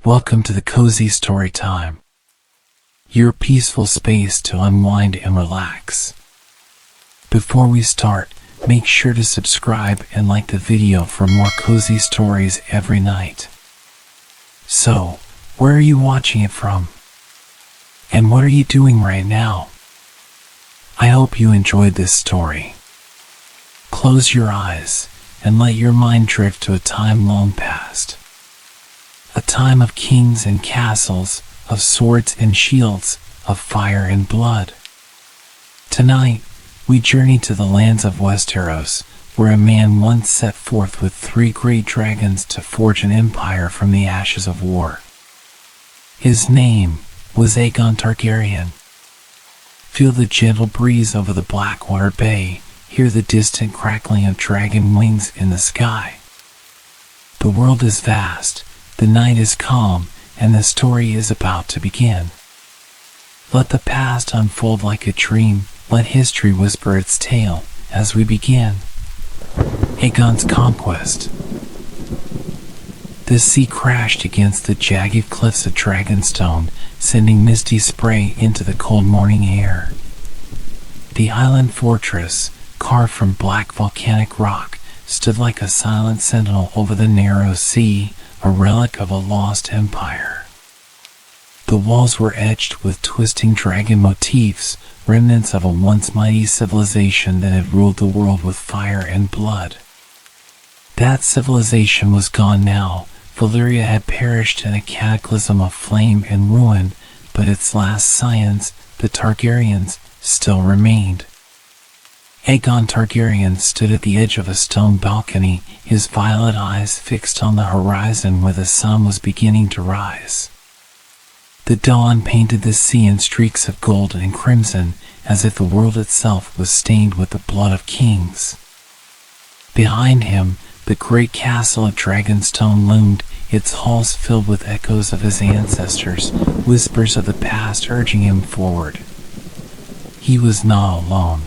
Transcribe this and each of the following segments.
Welcome to the Cozy Storytime, your peaceful space to unwind and relax. Before we start, make sure to subscribe and like the video for more cozy stories every night. So, where are you watching it from? And what are you doing right now? I hope you enjoyed this story. Close your eyes and let your mind drift to a time long past. A time of kings and castles, of swords and shields, of fire and blood. Tonight, we journey to the lands of Westeros, where a man once set forth with 3 great dragons to forge an empire from the ashes of war. His name was Aegon Targaryen. Feel the gentle breeze over the Blackwater Bay, hear the distant crackling of dragon wings in the sky. The world is vast, the night is calm, and the story is about to begin. Let the past unfold like a dream, let history whisper its tale as we begin. Aegon's Conquest. The sea crashed against the jagged cliffs of Dragonstone, sending misty spray into the cold morning air. The island fortress, carved from black volcanic rock, stood like a silent sentinel over the narrow sea, a relic of a lost empire. The walls were etched with twisting dragon motifs, remnants of a once mighty civilization that had ruled the world with fire and blood. That civilization was gone now. Valyria had perished in a cataclysm of flame and ruin, but its last scions, the Targaryens, still remained. Aegon Targaryen stood at the edge of a stone balcony, his violet eyes fixed on the horizon where the sun was beginning to rise. The dawn painted the sea in streaks of gold and crimson, as if the world itself was stained with the blood of kings. Behind him, the great castle of Dragonstone loomed, its halls filled with echoes of his ancestors, whispers of the past urging him forward. He was not alone.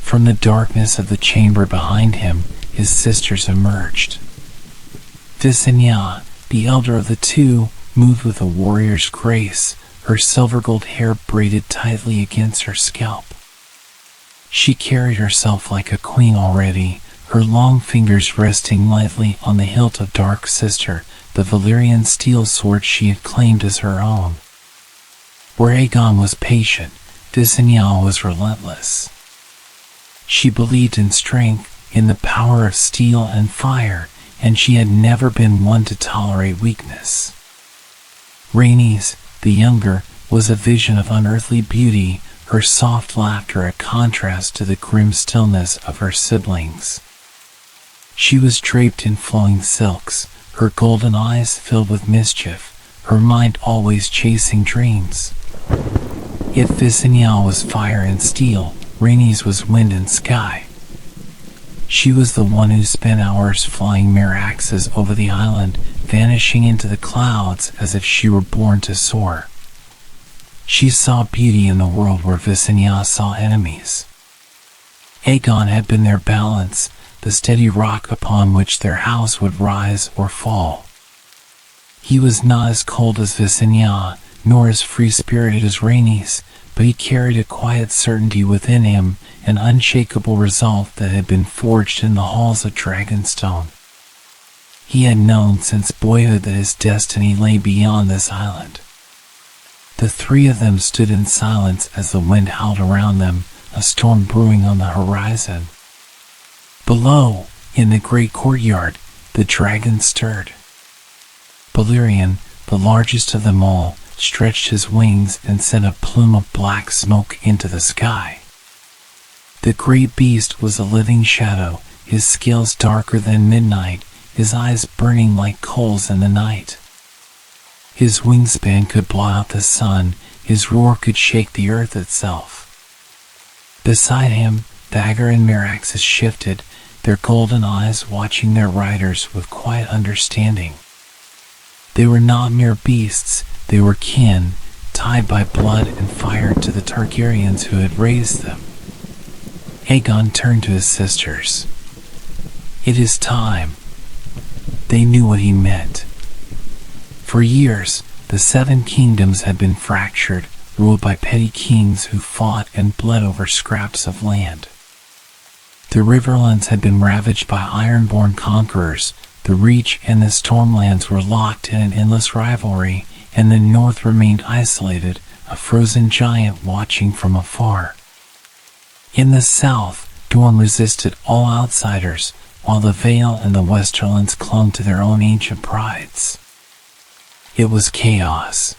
From the darkness of the chamber behind him, his sisters emerged. Visenya, the elder of the two, moved with a warrior's grace, her silver gold hair braided tightly against her scalp. She carried herself like a queen already, her long fingers resting lightly on the hilt of Dark Sister, the Valyrian steel sword she had claimed as her own. Where Aegon was patient, Visenya was relentless. She believed in strength, in the power of steel and fire, and she had never been one to tolerate weakness. Rhaenys, the younger, was a vision of unearthly beauty, her soft laughter a contrast to the grim stillness of her siblings. She was draped in flowing silks, her golden eyes filled with mischief, her mind always chasing dreams. Yet Visenya was fire and steel, Rhaenys was wind and sky. She was the one who spent hours flying mere axes over the island, vanishing into the clouds as if she were born to soar. She saw beauty in the world where Visenya saw enemies. Aegon had been their balance, the steady rock upon which their house would rise or fall. He was not as cold as Visenya, nor as free-spirited as Rhaenys, but he carried a quiet certainty within him, an unshakable resolve that had been forged in the halls of Dragonstone. He had known since boyhood that his destiny lay beyond this island. The three of them stood in silence as the wind howled around them, a storm brewing on the horizon. Below, in the great courtyard, the dragon stirred. Balerion, the largest of them all, stretched his wings and sent a plume of black smoke into the sky. The great beast was a living shadow, his scales darker than midnight, his eyes burning like coals in the night. His wingspan could blot out the sun, his roar could shake the earth itself. Beside him, Vhagar and Meraxes shifted, their golden eyes watching their riders with quiet understanding. They were not mere beasts, they were kin, tied by blood and fire to the Targaryens who had raised them. Aegon turned to his sisters. "It is time." They knew what he meant. For years, the Seven Kingdoms had been fractured, ruled by petty kings who fought and bled over scraps of land. The Riverlands had been ravaged by iron-born conquerors, the Reach and the Stormlands were locked in an endless rivalry, and the North remained isolated, a frozen giant watching from afar. In the South, Dorne resisted all outsiders, while the Vale and the Westerlands clung to their own ancient prides. It was chaos.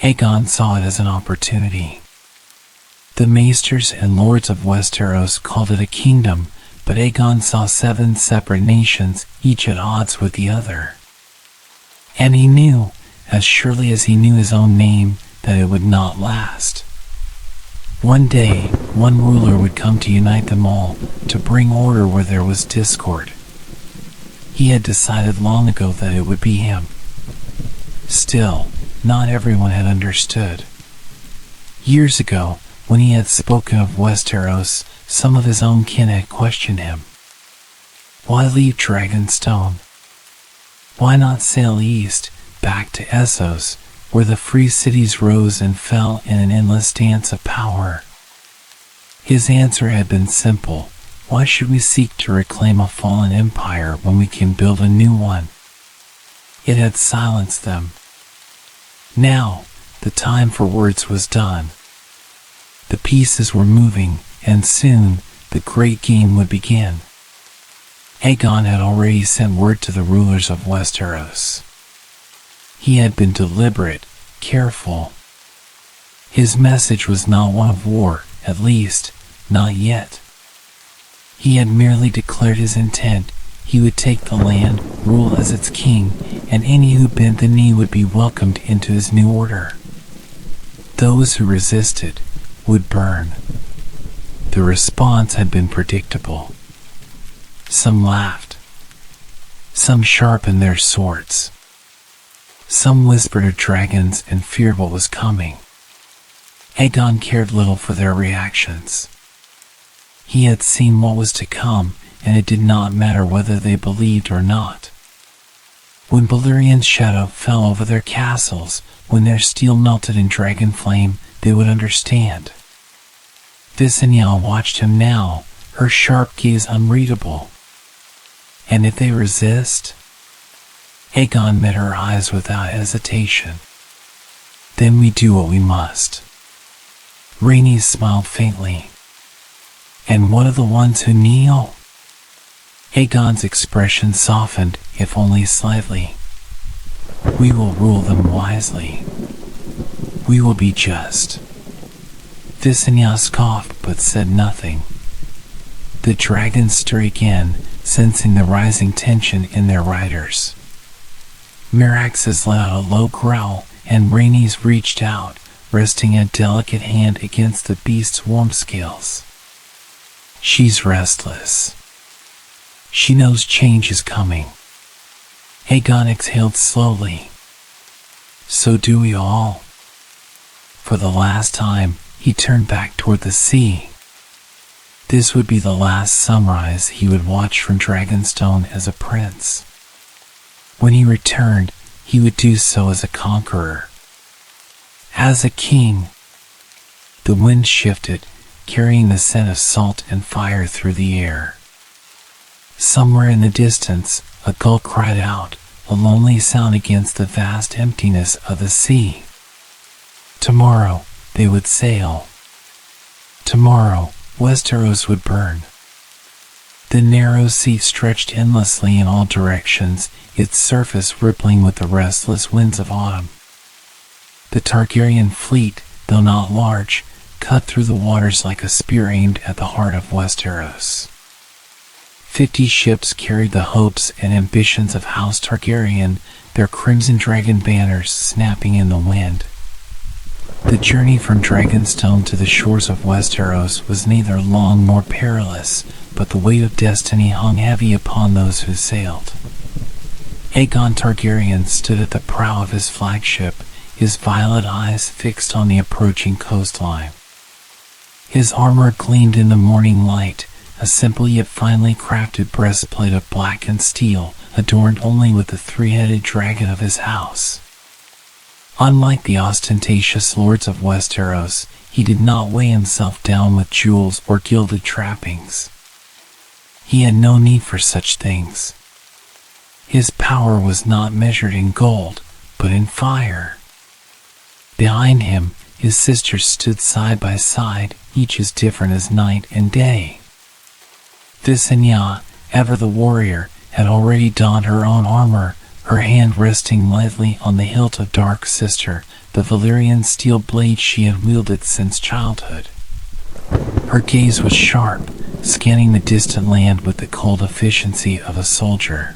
Aegon saw it as an opportunity. The maesters and lords of Westeros called it a kingdom, but Aegon saw 7 separate nations, each at odds with the other. And he knew, as surely as he knew his own name, that it would not last. One day, one ruler would come to unite them all, to bring order where there was discord. He had decided long ago that it would be him. Still, not everyone had understood. Years ago, when he had spoken of Westeros, some of his own kin had questioned him. Why leave Dragonstone? Why not sail east, back to Essos, where the free cities rose and fell in an endless dance of power? His answer had been simple. Why should we seek to reclaim a fallen empire when we can build a new one? It had silenced them. Now, the time for words was done. The pieces were moving, and soon, the great game would begin. Aegon had already sent word to the rulers of Westeros. He had been deliberate, careful. His message was not one of war, at least, not yet. He had merely declared his intent. He would take the land, rule as its king, and any who bent the knee would be welcomed into his new order. Those who resisted would burn. The response had been predictable. Some laughed. Some sharpened their swords. Some whispered of dragons and feared what was coming. Aegon cared little for their reactions. He had seen what was to come, and it did not matter whether they believed or not. When Balerian's shadow fell over their castles, when their steel melted in dragon flame, they would understand. Visenya watched him now, her sharp gaze unreadable. And if they resist? Aegon met her eyes without hesitation. Then we do what we must. Rhaenys smiled faintly. And what of the ones who kneel? Aegon's expression softened, if only slightly. We will rule them wisely. We will be just. Visenya scoffed but said nothing. The dragons stirred again, sensing the rising tension in their riders. Meraxes let out a low growl, and Rhaenys reached out, resting a delicate hand against the beast's warm scales. She's restless. She knows change is coming. Aegon exhaled slowly. So do we all. For the last time, he turned back toward the sea. This would be the last sunrise he would watch from Dragonstone as a prince. When he returned, he would do so as a conqueror. As a king. The wind shifted, carrying the scent of salt and fire through the air. Somewhere in the distance, a gull cried out, a lonely sound against the vast emptiness of the sea. Tomorrow, they would sail. Tomorrow, Westeros would burn. The narrow sea stretched endlessly in all directions, its surface rippling with the restless winds of autumn. The Targaryen fleet, though not large, cut through the waters like a spear aimed at the heart of Westeros. 50 ships carried the hopes and ambitions of House Targaryen, their crimson dragon banners snapping in the wind. The journey from Dragonstone to the shores of Westeros was neither long nor perilous, but the weight of destiny hung heavy upon those who sailed. Aegon Targaryen stood at the prow of his flagship, his violet eyes fixed on the approaching coastline. His armor gleamed in the morning light, a simple yet finely crafted breastplate of blackened steel, adorned only with the three-headed dragon of his house. Unlike the ostentatious lords of Westeros, he did not weigh himself down with jewels or gilded trappings. He had no need for such things. His power was not measured in gold, but in fire. Behind him, his sisters stood side by side, each as different as night and day. Visenya, ever the warrior, had already donned her own armor, her hand resting lightly on the hilt of Dark Sister, the Valyrian steel blade she had wielded since childhood. Her gaze was sharp, scanning the distant land with the cold efficiency of a soldier.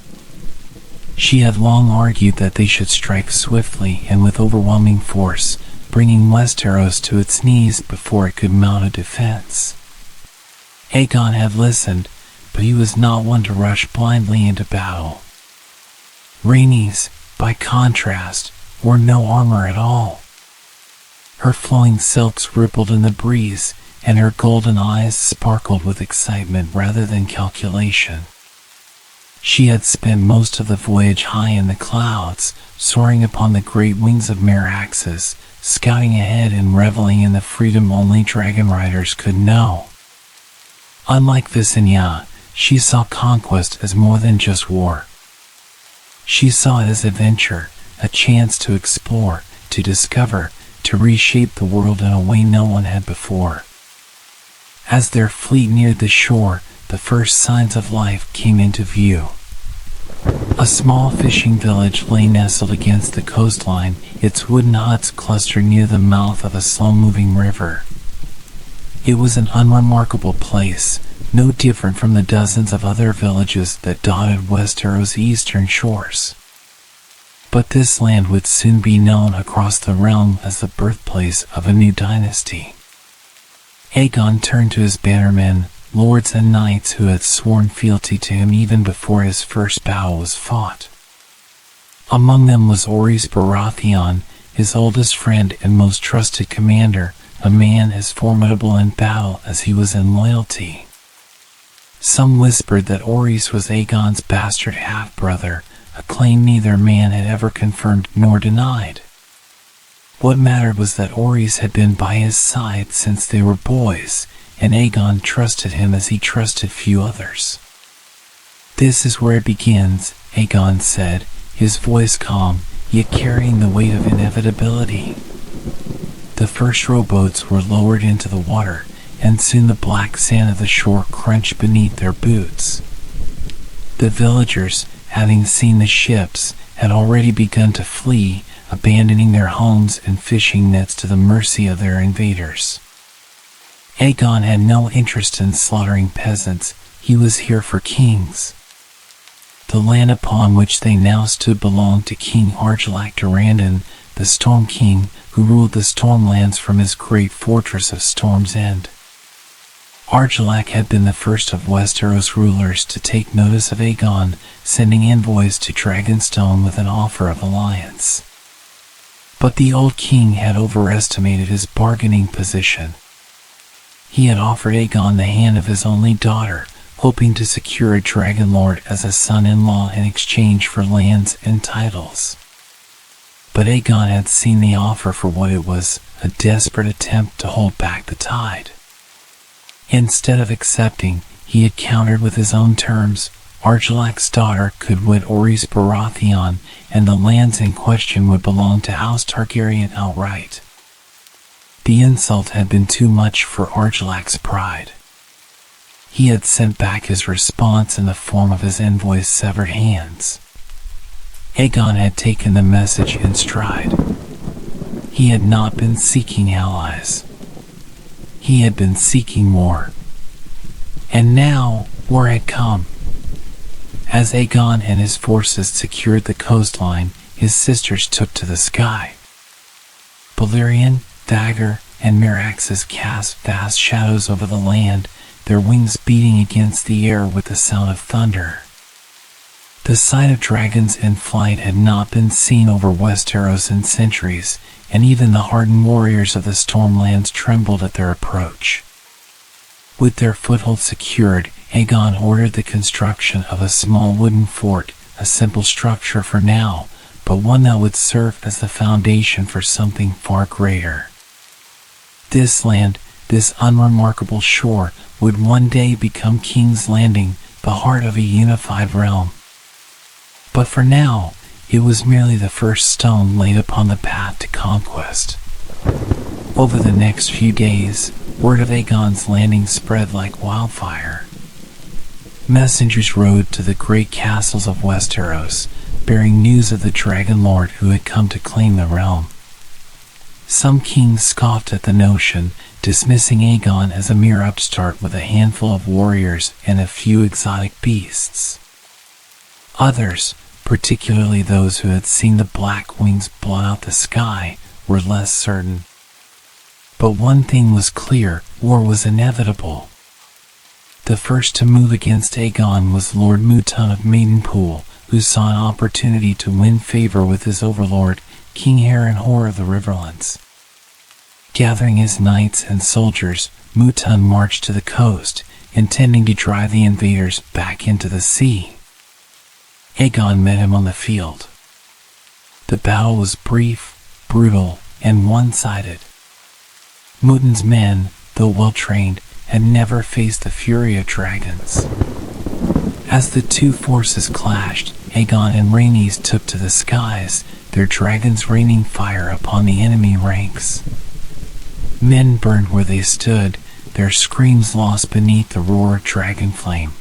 She had long argued that they should strike swiftly and with overwhelming force, bringing Westeros to its knees before it could mount a defense. Aegon had listened, but he was not one to rush blindly into battle. Rhaenys, by contrast, wore no armor at all. Her flowing silks rippled in the breeze, and her golden eyes sparkled with excitement rather than calculation. She had spent most of the voyage high in the clouds, soaring upon the great wings of Meraxes, scouting ahead and reveling in the freedom only dragon riders could know. Unlike Visenya, she saw conquest as more than just war. She saw it as adventure, a chance to explore, to discover, to reshape the world in a way no one had before. As their fleet neared the shore, the first signs of life came into view. A small fishing village lay nestled against the coastline, its wooden huts clustered near the mouth of a slow-moving river. It was an unremarkable place, no different from the dozens of other villages that dotted Westeros' eastern shores. But this land would soon be known across the realm as the birthplace of a new dynasty. Aegon turned to his bannermen, lords and knights who had sworn fealty to him even before his first battle was fought. Among them was Orys Baratheon, his oldest friend and most trusted commander, a man as formidable in battle as he was in loyalty. Some whispered that Orys was Aegon's bastard half-brother, a claim neither man had ever confirmed nor denied. What mattered was that Orys had been by his side since they were boys, and Aegon trusted him as he trusted few others. "This is where it begins," Aegon said, his voice calm, yet carrying the weight of inevitability. The first rowboats were lowered into the water, and soon the black sand of the shore crunched beneath their boots. The villagers, having seen the ships, had already begun to flee, abandoning their homes and fishing nets to the mercy of their invaders. Aegon had no interest in slaughtering peasants, he was here for kings. The land upon which they now stood belonged to King Argilac Durrandon, the Storm King, who ruled the Stormlands from his great fortress of Storm's End. Argilac had been the first of Westeros rulers to take notice of Aegon, sending envoys to Dragonstone with an offer of alliance. But the old king had overestimated his bargaining position. He had offered Aegon the hand of his only daughter, hoping to secure a dragon lord as a son-in-law in exchange for lands and titles. But Aegon had seen the offer for what it was, a desperate attempt to hold back the tide. Instead of accepting, he had countered with his own terms. Argilac's daughter could wed Orys Baratheon, and the lands in question would belong to House Targaryen outright. The insult had been too much for Argilac's pride. He had sent back his response in the form of his envoy's severed hands. Aegon had taken the message in stride. He had not been seeking allies. He had been seeking war. And now, war had come. As Aegon and his forces secured the coastline, his sisters took to the sky. Balerion, Dagger, and Meraxes cast vast shadows over the land, their wings beating against the air with the sound of thunder. The sight of dragons in flight had not been seen over Westeros in centuries, and even the hardened warriors of the Stormlands trembled at their approach. With their foothold secured, Aegon ordered the construction of a small wooden fort, a simple structure for now, but one that would serve as the foundation for something far greater. This land, this unremarkable shore, would one day become King's Landing, the heart of a unified realm. But for now, it was merely the first stone laid upon the path to conquest. Over the next few days, word of Aegon's landing spread like wildfire. Messengers rode to the great castles of Westeros, bearing news of the Dragon Lord who had come to claim the realm. Some kings scoffed at the notion, dismissing Aegon as a mere upstart with a handful of warriors and a few exotic beasts. Others, particularly those who had seen the black wings blot out the sky, were less certain. But one thing was clear: war was inevitable. The first to move against Aegon was Lord Mouton of Maidenpool, who saw an opportunity to win favor with his overlord, King Harrenhal of the Riverlands. Gathering his knights and soldiers, Mouton marched to the coast, intending to drive the invaders back into the sea. Aegon met him on the field. The battle was brief, brutal, and one-sided. Mouton's men, though well-trained, had never faced the fury of dragons. As the two forces clashed, Aegon and Rhaenys took to the skies, their dragons raining fire upon the enemy ranks. Men burned where they stood, their screams lost beneath the roar of dragon flame.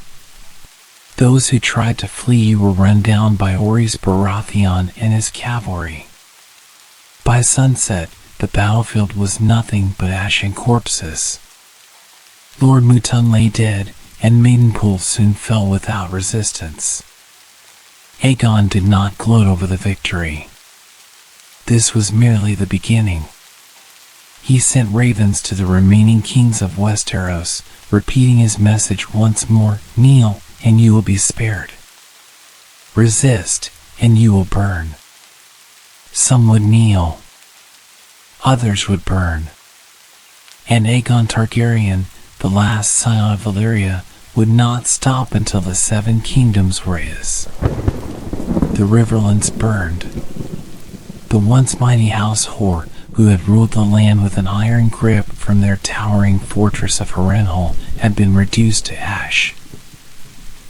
Those who tried to flee were run down by Orys Baratheon and his cavalry. By sunset, the battlefield was nothing but ashen corpses. Lord Mouton lay dead, and Maidenpool soon fell without resistance. Aegon did not gloat over the victory. This was merely the beginning. He sent ravens to the remaining kings of Westeros, repeating his message once more: kneel, and you will be spared. Resist, and you will burn. Some would kneel. Others would burn. And Aegon Targaryen, the last scion of Valyria, would not stop until the seven kingdoms were his. The Riverlands burned. The once mighty House Hoare, who had ruled the land with an iron grip from their towering fortress of Harrenhal, had been reduced to ash.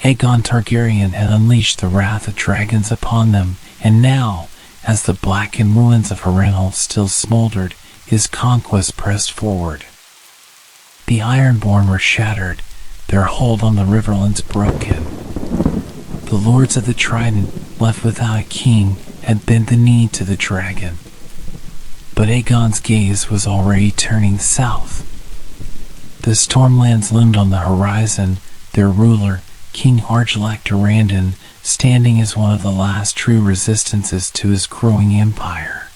Aegon Targaryen had unleashed the wrath of dragons upon them, and now, as the blackened ruins of Harrenhal still smoldered, his conquest pressed forward. The Ironborn were shattered, their hold on the Riverlands broken. The Lords of the Trident, left without a king, had bent the knee to the dragon. But Aegon's gaze was already turning south. The Stormlands loomed on the horizon, their ruler, King Argilac Durrandon, standing as one of the last true resistances to his growing empire.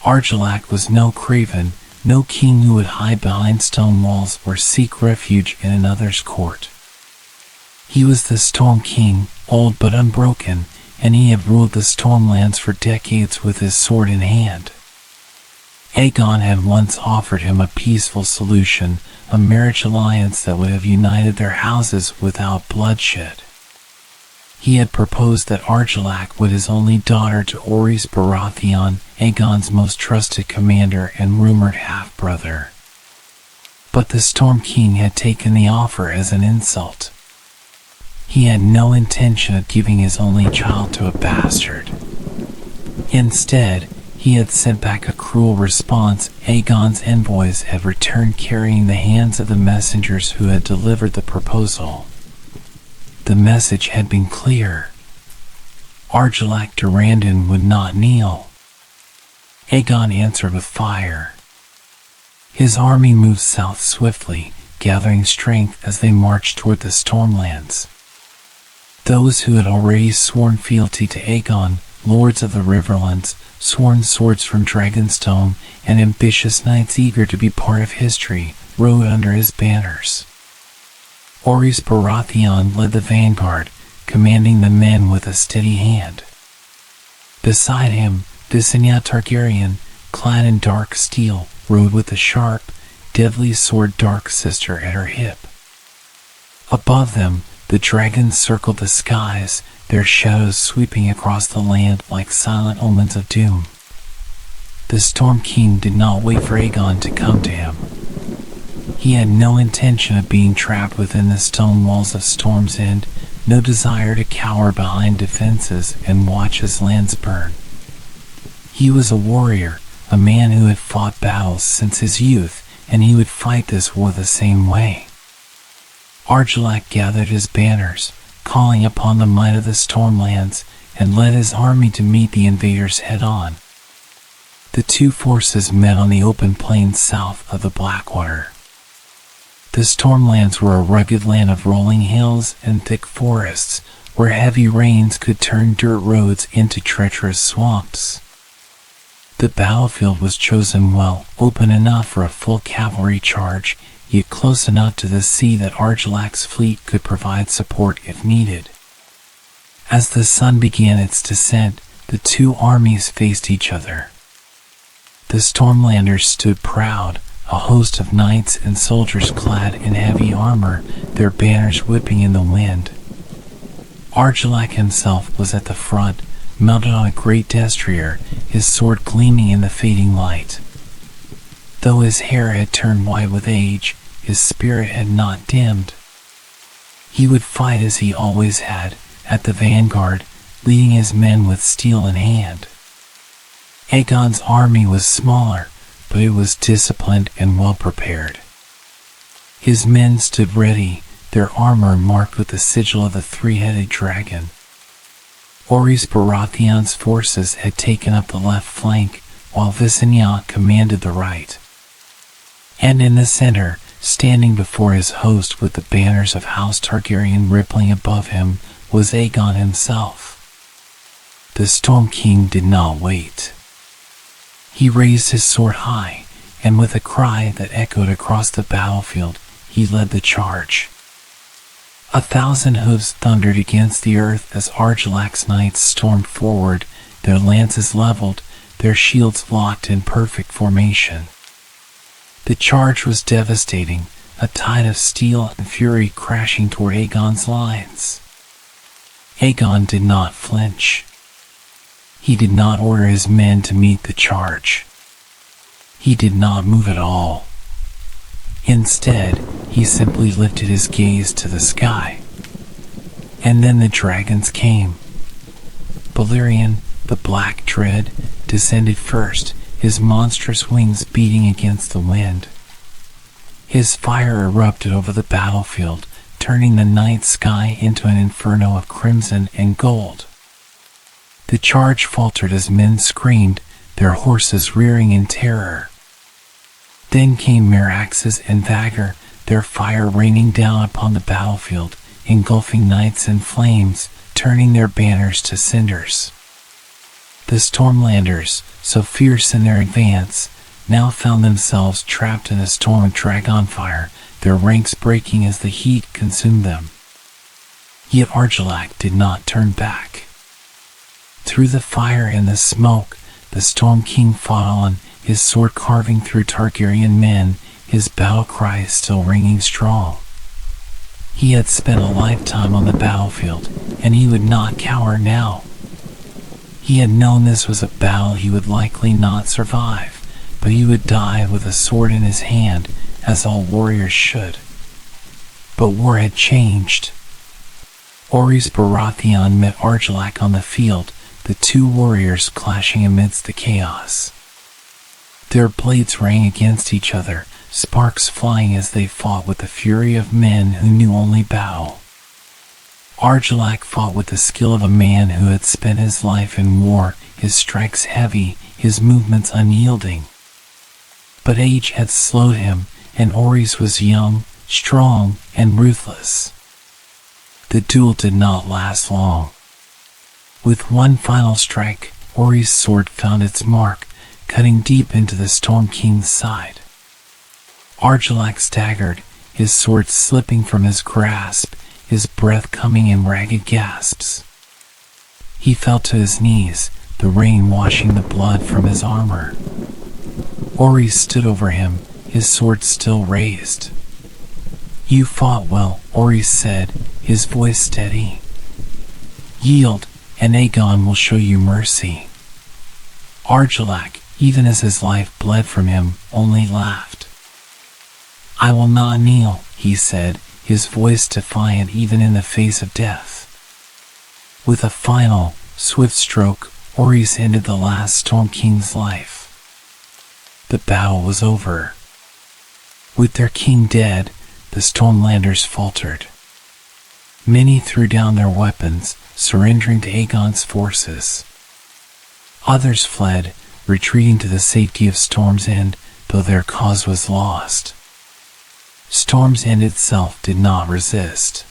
Argilac was no craven, no king who would hide behind stone walls or seek refuge in another's court. He was the Storm King, old but unbroken, and he had ruled the Stormlands for decades with his sword in hand. Aegon had once offered him a peaceful solution, a marriage alliance that would have united their houses without bloodshed. He had proposed that Argilac would his only daughter to Orys Baratheon, Aegon's most trusted commander and rumored half-brother. But the Storm King had taken the offer as an insult. He had no intention of giving his only child to a bastard. Instead, he had sent back a cruel response. Aegon's envoys had returned carrying the hands of the messengers who had delivered the proposal. The message had been clear. Argilac Durrandon would not kneel. Aegon answered with fire. His army moved south swiftly, gathering strength as they marched toward the Stormlands. Those who had already sworn fealty to Aegon, lords of the Riverlands, sworn swords from Dragonstone, and ambitious knights eager to be part of history, rode under his banners. Orys Baratheon led the vanguard, commanding the men with a steady hand. Beside him, Visenya Targaryen, clad in dark steel, rode with the sharp, deadly sword Dark Sister at her hip. Above them, the dragons circled the skies, their shadows sweeping across the land like silent omens of doom. The Storm King did not wait for Aegon to come to him. He had no intention of being trapped within the stone walls of Storm's End, no desire to cower behind defenses and watch his lands burn. He was a warrior, a man who had fought battles since his youth, and he would fight this war the same way. Argilac gathered his banners, calling upon the might of the Stormlands, and led his army to meet the invaders head-on. The two forces met on the open plains south of the Blackwater. The Stormlands were a rugged land of rolling hills and thick forests, where heavy rains could turn dirt roads into treacherous swamps. The battlefield was chosen well, open enough for a full cavalry charge, yet close enough to the sea that Argilac's fleet could provide support if needed. As the sun began its descent, the two armies faced each other. The Stormlanders stood proud, a host of knights and soldiers clad in heavy armor, their banners whipping in the wind. Argilac himself was at the front, mounted on a great destrier, his sword gleaming in the fading light. Though his hair had turned white with age, his spirit had not dimmed. He would fight as he always had, at the vanguard, leading his men with steel in hand. Aegon's army was smaller, but it was disciplined and well prepared. His men stood ready, their armor marked with the sigil of the three-headed dragon. Orys Baratheon's forces had taken up the left flank, while Visignac commanded the right. And in the center, standing before his host with the banners of House Targaryen rippling above him, was Aegon himself. The Storm King did not wait. He raised his sword high, and with a cry that echoed across the battlefield, he led the charge. 1,000 hooves thundered against the earth as Argilac's knights stormed forward, their lances leveled, their shields locked in perfect formation. The charge was devastating, a tide of steel and fury crashing toward Aegon's lines. Aegon did not flinch. He did not order his men to meet the charge. He did not move at all. Instead, he simply lifted his gaze to the sky. And then the dragons came. Balerion, the Black Dread, descended first, his monstrous wings beating against the wind. His fire erupted over the battlefield, turning the night sky into an inferno of crimson and gold. The charge faltered as men screamed, their horses rearing in terror. Then came Meraxes and Vhagar, their fire raining down upon the battlefield, engulfing knights in flames, turning their banners to cinders. The Stormlanders, so fierce in their advance, now found themselves trapped in a storm of dragonfire, their ranks breaking as the heat consumed them. Yet Argilac did not turn back. Through the fire and the smoke, the Storm King fought on, his sword carving through Targaryen men, his battle cry still ringing strong. He had spent a lifetime on the battlefield, and he would not cower now. He had known this was a battle he would likely not survive, but he would die with a sword in his hand, as all warriors should. But war had changed. Orys Baratheon met Argilac on the field, the two warriors clashing amidst the chaos. Their blades rang against each other, sparks flying as they fought with the fury of men who knew only battle. Argilac fought with the skill of a man who had spent his life in war, his strikes heavy, his movements unyielding. But age had slowed him, and Orys was young, strong, and ruthless. The duel did not last long. With one final strike, Orys' sword found its mark, cutting deep into the Storm King's side. Argilac staggered, his sword slipping from his grasp, his breath coming in ragged gasps. He fell to his knees, the rain washing the blood from his armor. Orys stood over him, his sword still raised. "You fought well," Orys said, his voice steady. Yield, and Aegon will show you mercy. Argilac, even as his life bled from him, only laughed. I will not kneel, he said, his voice defiant even in the face of death. With a final, swift stroke, Orys ended the last Storm King's life. The battle was over. With their king dead, the Stormlanders faltered. Many threw down their weapons, surrendering to Aegon's forces. Others fled, retreating to the safety of Storm's End, though their cause was lost. Storm's End itself did not resist.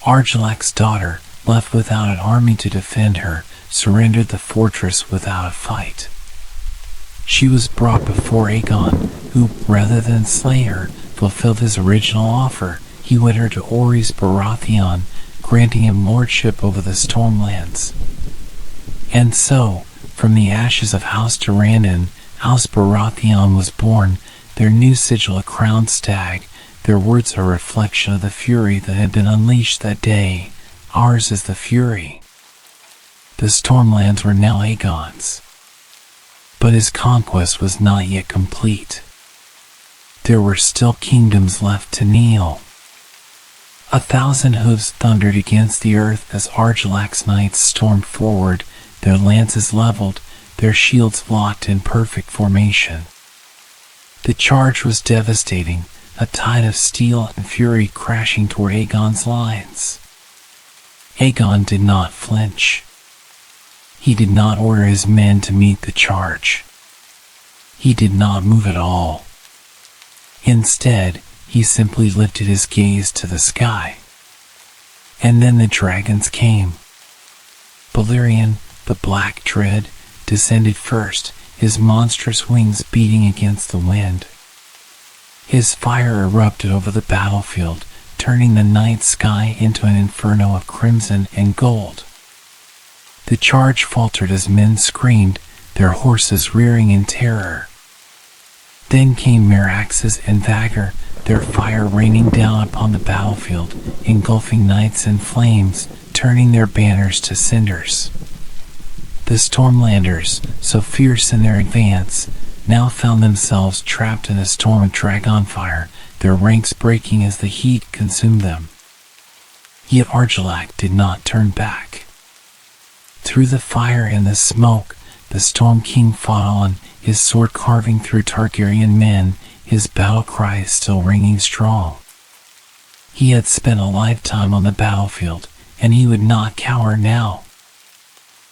Argilac's daughter, left without an army to defend her, surrendered the fortress without a fight. She was brought before Aegon, who, rather than slay her, fulfilled his original offer. He wed her to Orys Baratheon, granting him lordship over the Stormlands. And so, from the ashes of House Durrandon, House Baratheon was born, their new sigil a crowned stag, their words a reflection of the fury that had been unleashed that day. Ours is the fury. The Stormlands were now Aegon's. But his conquest was not yet complete. There were still kingdoms left to kneel. 1,000 hooves thundered against the earth as Argilac's knights stormed forward, their lances leveled, their shields locked in perfect formation. The charge was devastating, a tide of steel and fury crashing toward Aegon's lines. Aegon did not flinch. He did not order his men to meet the charge. He did not move at all. Instead, he simply lifted his gaze to the sky. And then the dragons came. Balerion, the black dread, descended first, his monstrous wings beating against the wind. His fire erupted over the battlefield, turning the night sky into an inferno of crimson and gold. The charge faltered as men screamed, their horses rearing in terror. Then came Meraxes and Vhagar, their fire raining down upon the battlefield, engulfing knights in flames, turning their banners to cinders. The Stormlanders, so fierce in their advance, now found themselves trapped in a storm of dragonfire, their ranks breaking as the heat consumed them. Yet Argilac did not turn back. Through the fire and the smoke, the Storm King fought on, his sword carving through Targaryen men, his battle cry still ringing strong. He had spent a lifetime on the battlefield, and he would not cower now.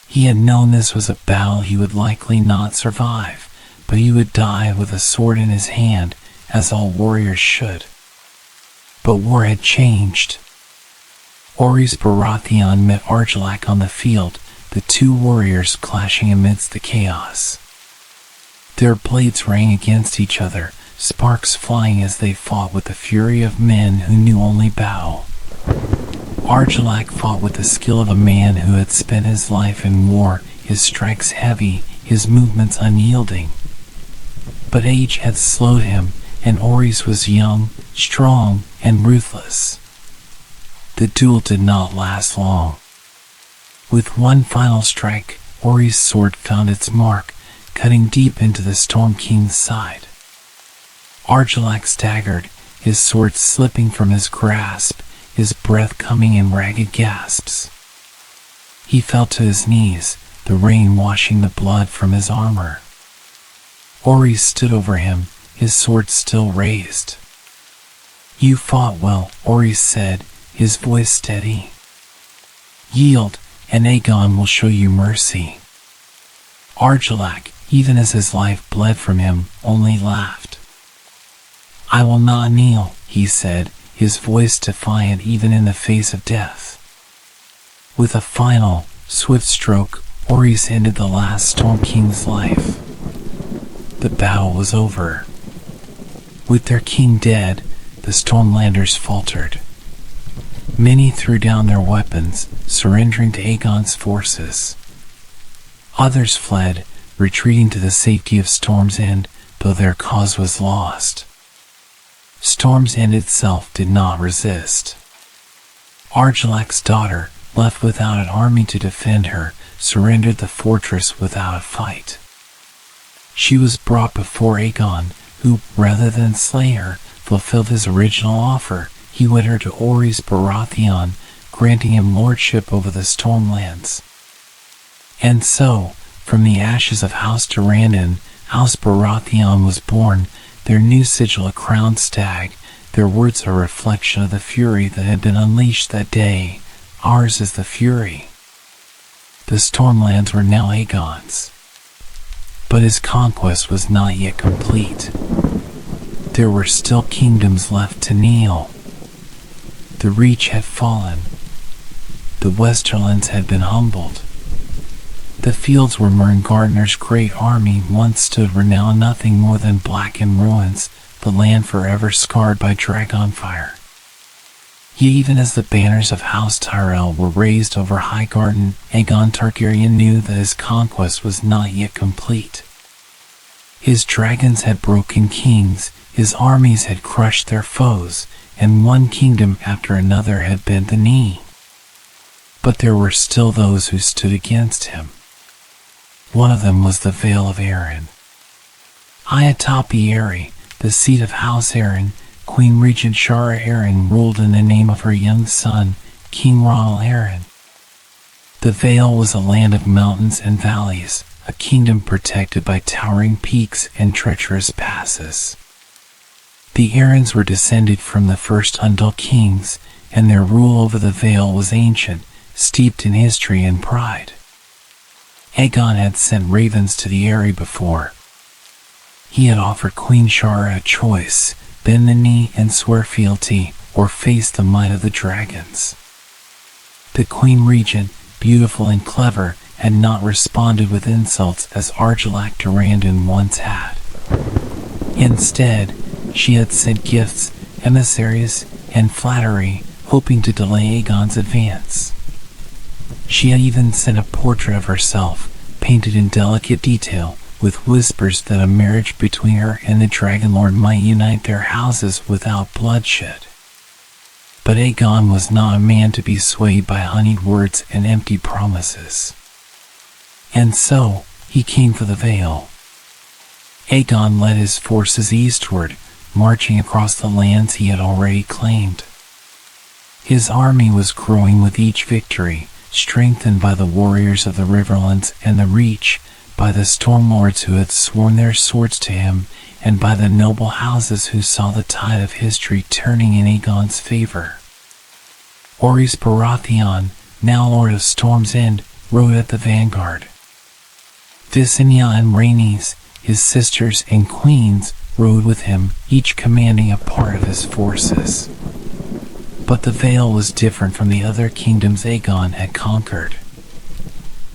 He had known this was a battle he would likely not survive, but he would die with a sword in his hand, as all warriors should. But war had changed. Orys Baratheon met Argilac on the field, the two warriors clashing amidst the chaos. Their blades rang against each other, sparks flying as they fought with the fury of men who knew only battle. Argilac fought with the skill of a man who had spent his life in war, his strikes heavy, his movements unyielding. But age had slowed him, and Orys was young, strong, and ruthless. The duel did not last long. With one final strike, Orys' sword found its mark, cutting deep into the Storm King's side. Argilac staggered, his sword slipping from his grasp, his breath coming in ragged gasps. He fell to his knees, the rain washing the blood from his armor. Orys stood over him, his sword still raised. You fought well, Orys said, his voice steady. Yield, and Aegon will show you mercy. Argilac, even as his life bled from him, only laughed. I will not kneel, he said, his voice defiant even in the face of death. With a final, swift stroke, Orys ended the last Storm King's life. The battle was over. With their king dead, the Stormlanders faltered. Many threw down their weapons, surrendering to Aegon's forces. Others fled, retreating to the safety of Storm's End, though their cause was lost. Storm's End itself did not resist. Argilac's daughter, left without an army to defend her, surrendered the fortress without a fight. She was brought before Aegon, who, rather than slay her, fulfilled his original offer. He wed her to Orys Baratheon, granting him lordship over the Stormlands. And so, from the ashes of House Durrandon, House Baratheon was born, their new sigil a crowned stag, their words a reflection of the fury that had been unleashed that day. Ours is the fury. The Stormlands were now Aegon's. But his conquest was not yet complete. There were still kingdoms left to kneel. The Reach had fallen. The Westerlands had been humbled. The fields where Merngartner's great army once stood were now nothing more than blackened ruins, the land forever scarred by dragonfire. Yet even as the banners of House Tyrell were raised over Highgarden, Aegon Targaryen knew that his conquest was not yet complete. His dragons had broken kings, his armies had crushed their foes, and one kingdom after another had bent the knee. But there were still those who stood against him. One of them was the Vale of Arryn. High atop the Eyrie, the seat of House Arryn, Queen Regent Shara Arryn ruled in the name of her young son, King Ronald Arryn. The Vale was a land of mountains and valleys, a kingdom protected by towering peaks and treacherous passes. The Arryns were descended from the first Undul kings, and their rule over the Vale was ancient, steeped in history and pride. Aegon had sent ravens to the Eyrie before. He had offered Queen Shara a choice: bend the knee and swear fealty, or face the might of the dragons. The Queen Regent, beautiful and clever, had not responded with insults as Argilac Durrandon once had. Instead, she had sent gifts, emissaries, and flattery, hoping to delay Aegon's advance. She had even sent a portrait of herself, painted in delicate detail, with whispers that a marriage between her and the Dragonlord might unite their houses without bloodshed. But Aegon was not a man to be swayed by honeyed words and empty promises. And so, he came for the Vale. Aegon led his forces eastward, marching across the lands he had already claimed. His army was growing with each victory, strengthened by the warriors of the Riverlands and the Reach, by the Stormlords who had sworn their swords to him, and by the noble houses who saw the tide of history turning in Aegon's favor. Orys Baratheon, now Lord of Storm's End, rode at the vanguard. Visenya and Rhaenys, his sisters and queens, rode with him, each commanding a part of his forces. But the Vale was different from the other kingdoms Aegon had conquered.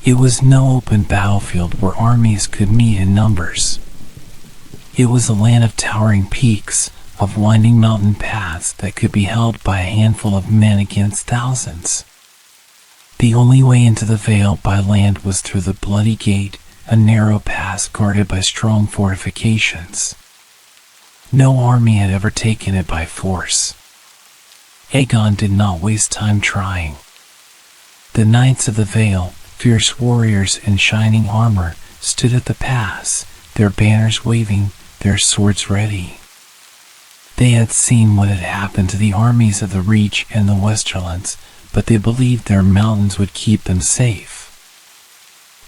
It was no open battlefield where armies could meet in numbers. It was a land of towering peaks, of winding mountain paths that could be held by a handful of men against thousands. The only way into the Vale by land was through the Bloody Gate, a narrow pass guarded by strong fortifications. No army had ever taken it by force. Aegon did not waste time trying. The Knights of the Vale, fierce warriors in shining armor, stood at the pass, their banners waving, their swords ready. They had seen what had happened to the armies of the Reach and the Westerlands, but they believed their mountains would keep them safe.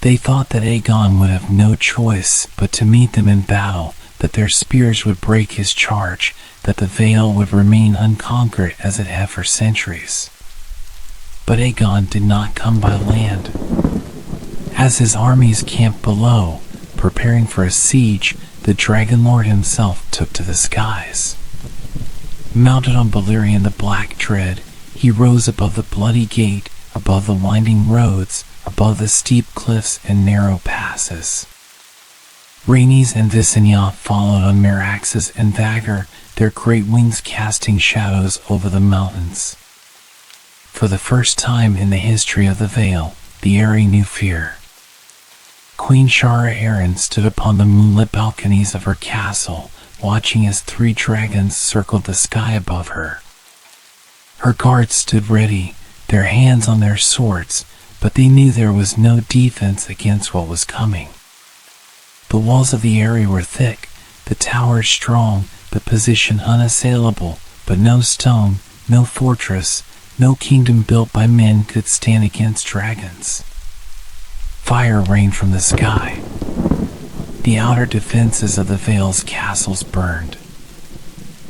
They thought that Aegon would have no choice but to meet them in battle, that their spears would break his charge, that the Vale would remain unconquered as it had for centuries. But Aegon did not come by land. As his armies camped below, preparing for a siege, the Dragonlord himself took to the skies. Mounted on Balerion the Black Dread, he rose above the Bloody Gate, above the winding roads, above the steep cliffs and narrow passes. Rhaenys and Visenya followed on Meraxes and Vhagar, their great wings casting shadows over the mountains. For the first time in the history of the Vale, the Eyrie knew fear. Queen Shara Arryn stood upon the moonlit balconies of her castle, watching as 3 dragons circled the sky above her. Her guards stood ready, their hands on their swords, but they knew there was no defense against what was coming. The walls of the area were thick, the towers strong, the position unassailable, but no stone, no fortress, no kingdom built by men could stand against dragons. Fire rained from the sky. The outer defenses of the Vale's castles burned.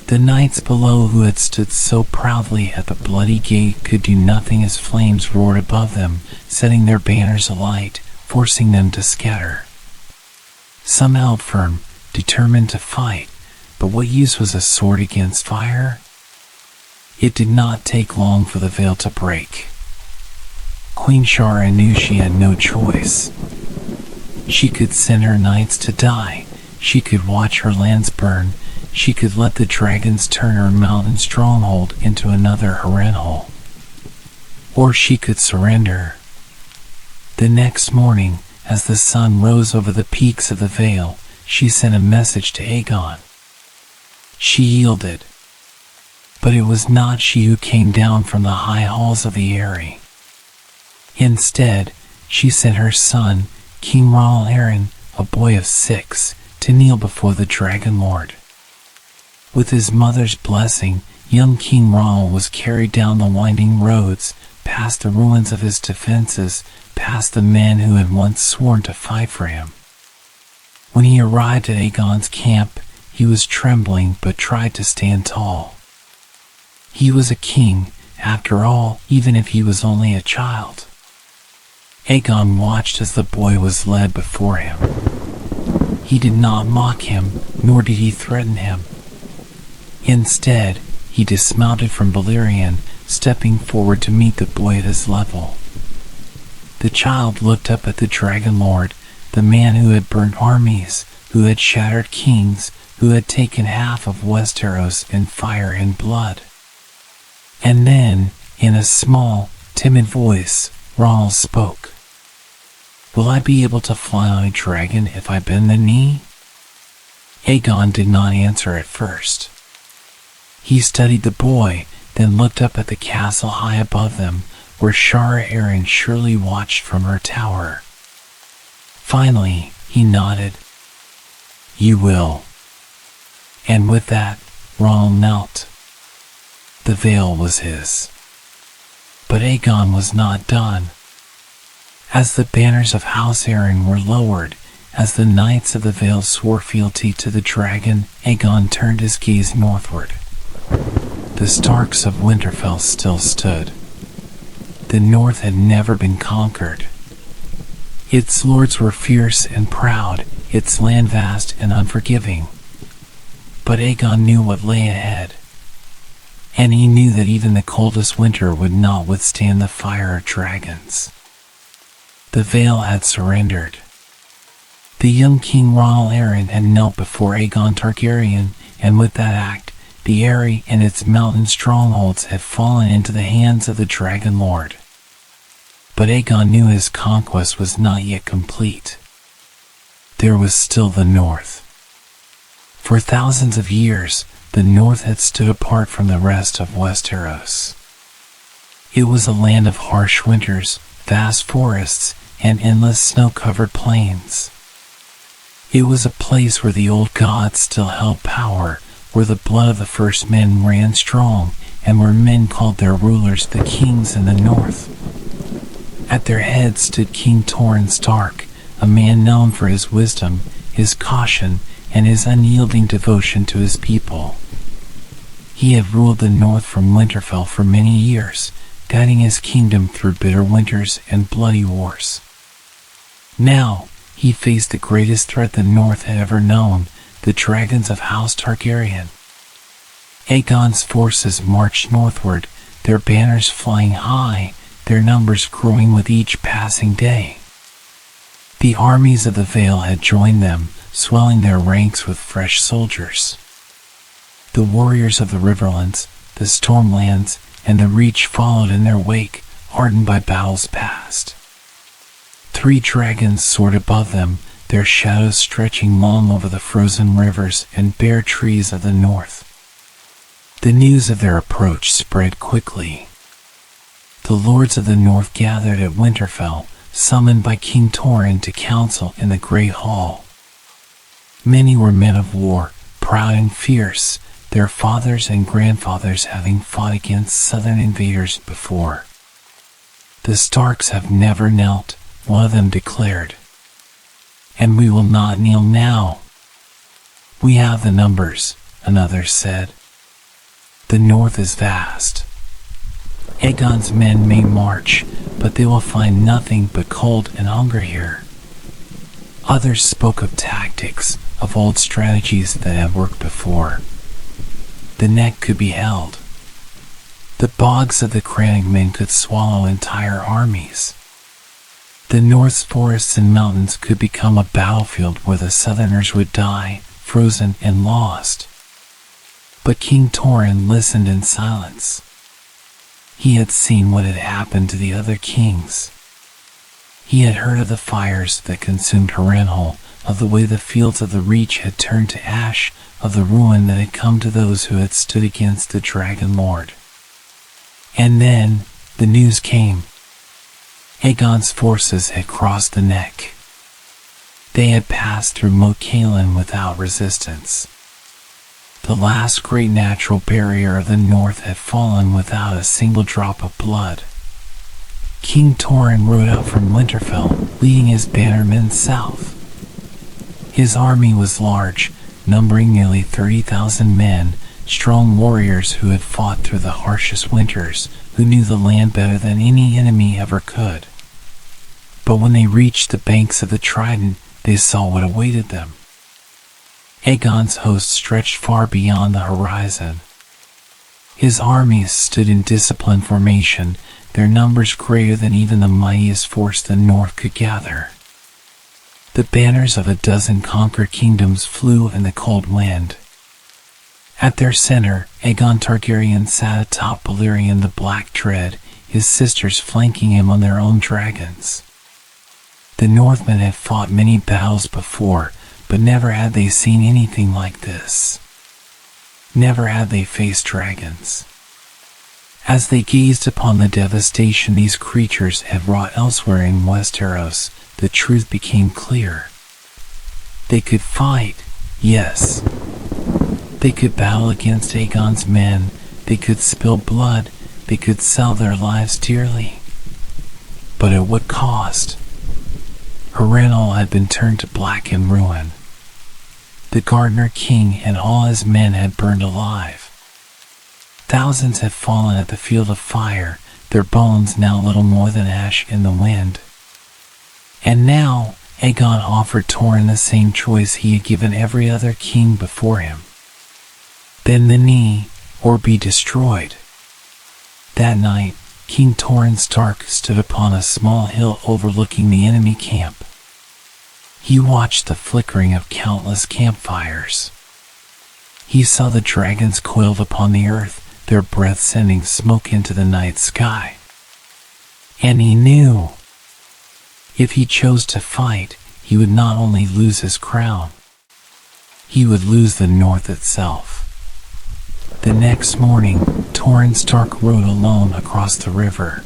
The knights below who had stood so proudly at the bloody gate could do nothing as flames roared above them, setting their banners alight, forcing them to scatter. Some held firm, determined to fight, but what use was a sword against fire? It did not take long for the veil to break. Queen Shara knew she had no choice. She could send her knights to die, she could watch her lands burn, she could let the dragons turn her mountain stronghold into another Harrenhal. Or she could surrender. The next morning, as the sun rose over the peaks of the Vale, she sent a message to Aegon. She yielded. But it was not she who came down from the high halls of the Eyrie. Instead, she sent her son, King Aegon, a boy of 6, to kneel before the Dragon Lord. With his mother's blessing, young King Aegon was carried down the winding roads, past the ruins of his defenses, past the men who had once sworn to fight for him. When he arrived at Aegon's camp, he was trembling but tried to stand tall. He was a king, after all, even if he was only a child. Aegon watched as the boy was led before him. He did not mock him, nor did he threaten him. Instead, he dismounted from Balerion, stepping forward to meet the boy at his level. The child looked up at the Dragon Lord, the man who had burnt armies, who had shattered kings, who had taken half of Westeros in fire and blood. And then, in a small, timid voice, Ral spoke. "Will I be able to fly on a dragon if I bend the knee?" Aegon did not answer at first. He studied the boy, then looked up at the castle high above them, where Shara surely watched from her tower. Finally, he nodded. "You will." And with that, Ral knelt. The veil was his. But Aegon was not done. As the banners of House Aegon were lowered, as the knights of the Vale swore fealty to the dragon, Aegon turned his gaze northward. The Starks of Winterfell still stood. The North had never been conquered. Its lords were fierce and proud, its land vast and unforgiving. But Aegon knew what lay ahead. And he knew that even the coldest winter would not withstand the fire of dragons. The Vale had surrendered. The young King Aegon had knelt before Aegon Targaryen, and with that act, the Eyrie and its mountain strongholds had fallen into the hands of the Dragon Lord. But Aegon knew his conquest was not yet complete. There was still the North. For thousands of years, the North had stood apart from the rest of Westeros. It was a land of harsh winters, vast forests, and endless snow-covered plains. It was a place where the old gods still held power, where the blood of the first men ran strong, and where men called their rulers the kings in the North. At their head stood King Torrhen Stark, a man known for his wisdom, his caution, and his unyielding devotion to his people. He had ruled the North from Winterfell for many years, guiding his kingdom through bitter winters and bloody wars. Now, he faced the greatest threat the North had ever known, the dragons of House Targaryen. Aegon's forces marched northward, their banners flying high, their numbers growing with each passing day. The armies of the Vale had joined them, swelling their ranks with fresh soldiers. The warriors of the Riverlands, the Stormlands, and the Reach followed in their wake, hardened by battles past. 3 dragons soared above them, their shadows stretching long over the frozen rivers and bare trees of the North. The news of their approach spread quickly. The lords of the north gathered at Winterfell, summoned by King Torrhen to council in the Great Hall. Many were men of war, proud and fierce, their fathers and grandfathers having fought against southern invaders before. "The Starks have never knelt," one of them declared. "And we will not kneel now." "We have the numbers," another said. "The north is vast. Aegon's men may march, but they will find nothing but cold and hunger here." Others spoke of tactics, of old strategies that had worked before. The neck could be held. The bogs of the Crannogmen could swallow entire armies. The North's forests and mountains could become a battlefield where the Southerners would die, frozen and lost. But King Torrhen listened in silence. He had seen what had happened to the other kings. He had heard of the fires that consumed Harrenhal, of the way the fields of the Reach had turned to ash, of the ruin that had come to those who had stood against the Dragon Lord. And then, the news came. Aegon's forces had crossed the neck. They had passed through Moat Cailin without resistance. The last great natural barrier of the north had fallen without a single drop of blood. King Torrhen rode out from Winterfell, leading his bannermen south. His army was large, numbering nearly 30,000 men, strong warriors who had fought through the harshest winters, who knew the land better than any enemy ever could. But when they reached the banks of the Trident, they saw what awaited them. Aegon's host stretched far beyond the horizon. His armies stood in disciplined formation, their numbers greater than even the mightiest force the North could gather. The banners of a dozen conquered kingdoms flew in the cold wind. At their center, Aegon Targaryen sat atop Balerion the Black Dread, his sisters flanking him on their own dragons. The Northmen had fought many battles before, but never had they seen anything like this. Never had they faced dragons. As they gazed upon the devastation these creatures had wrought elsewhere in Westeros, the truth became clear. They could fight, yes. They could battle against Aegon's men, they could spill blood, they could sell their lives dearly. But at what cost? Harrenhal had been turned to black and ruin. The Gardener King and all his men had burned alive. Thousands had fallen at the field of fire, their bones now little more than ash in the wind. And now, Aegon offered Torrhen the same choice he had given every other king before him. Bend the knee, or be destroyed. That night, King Torrhen Stark stood upon a small hill overlooking the enemy camp. He watched the flickering of countless campfires. He saw the dragons coiled upon the earth, their breath sending smoke into the night sky. And he knew, if he chose to fight, he would not only lose his crown, he would lose the North itself. The next morning, Torrhen Stark rode alone across the river.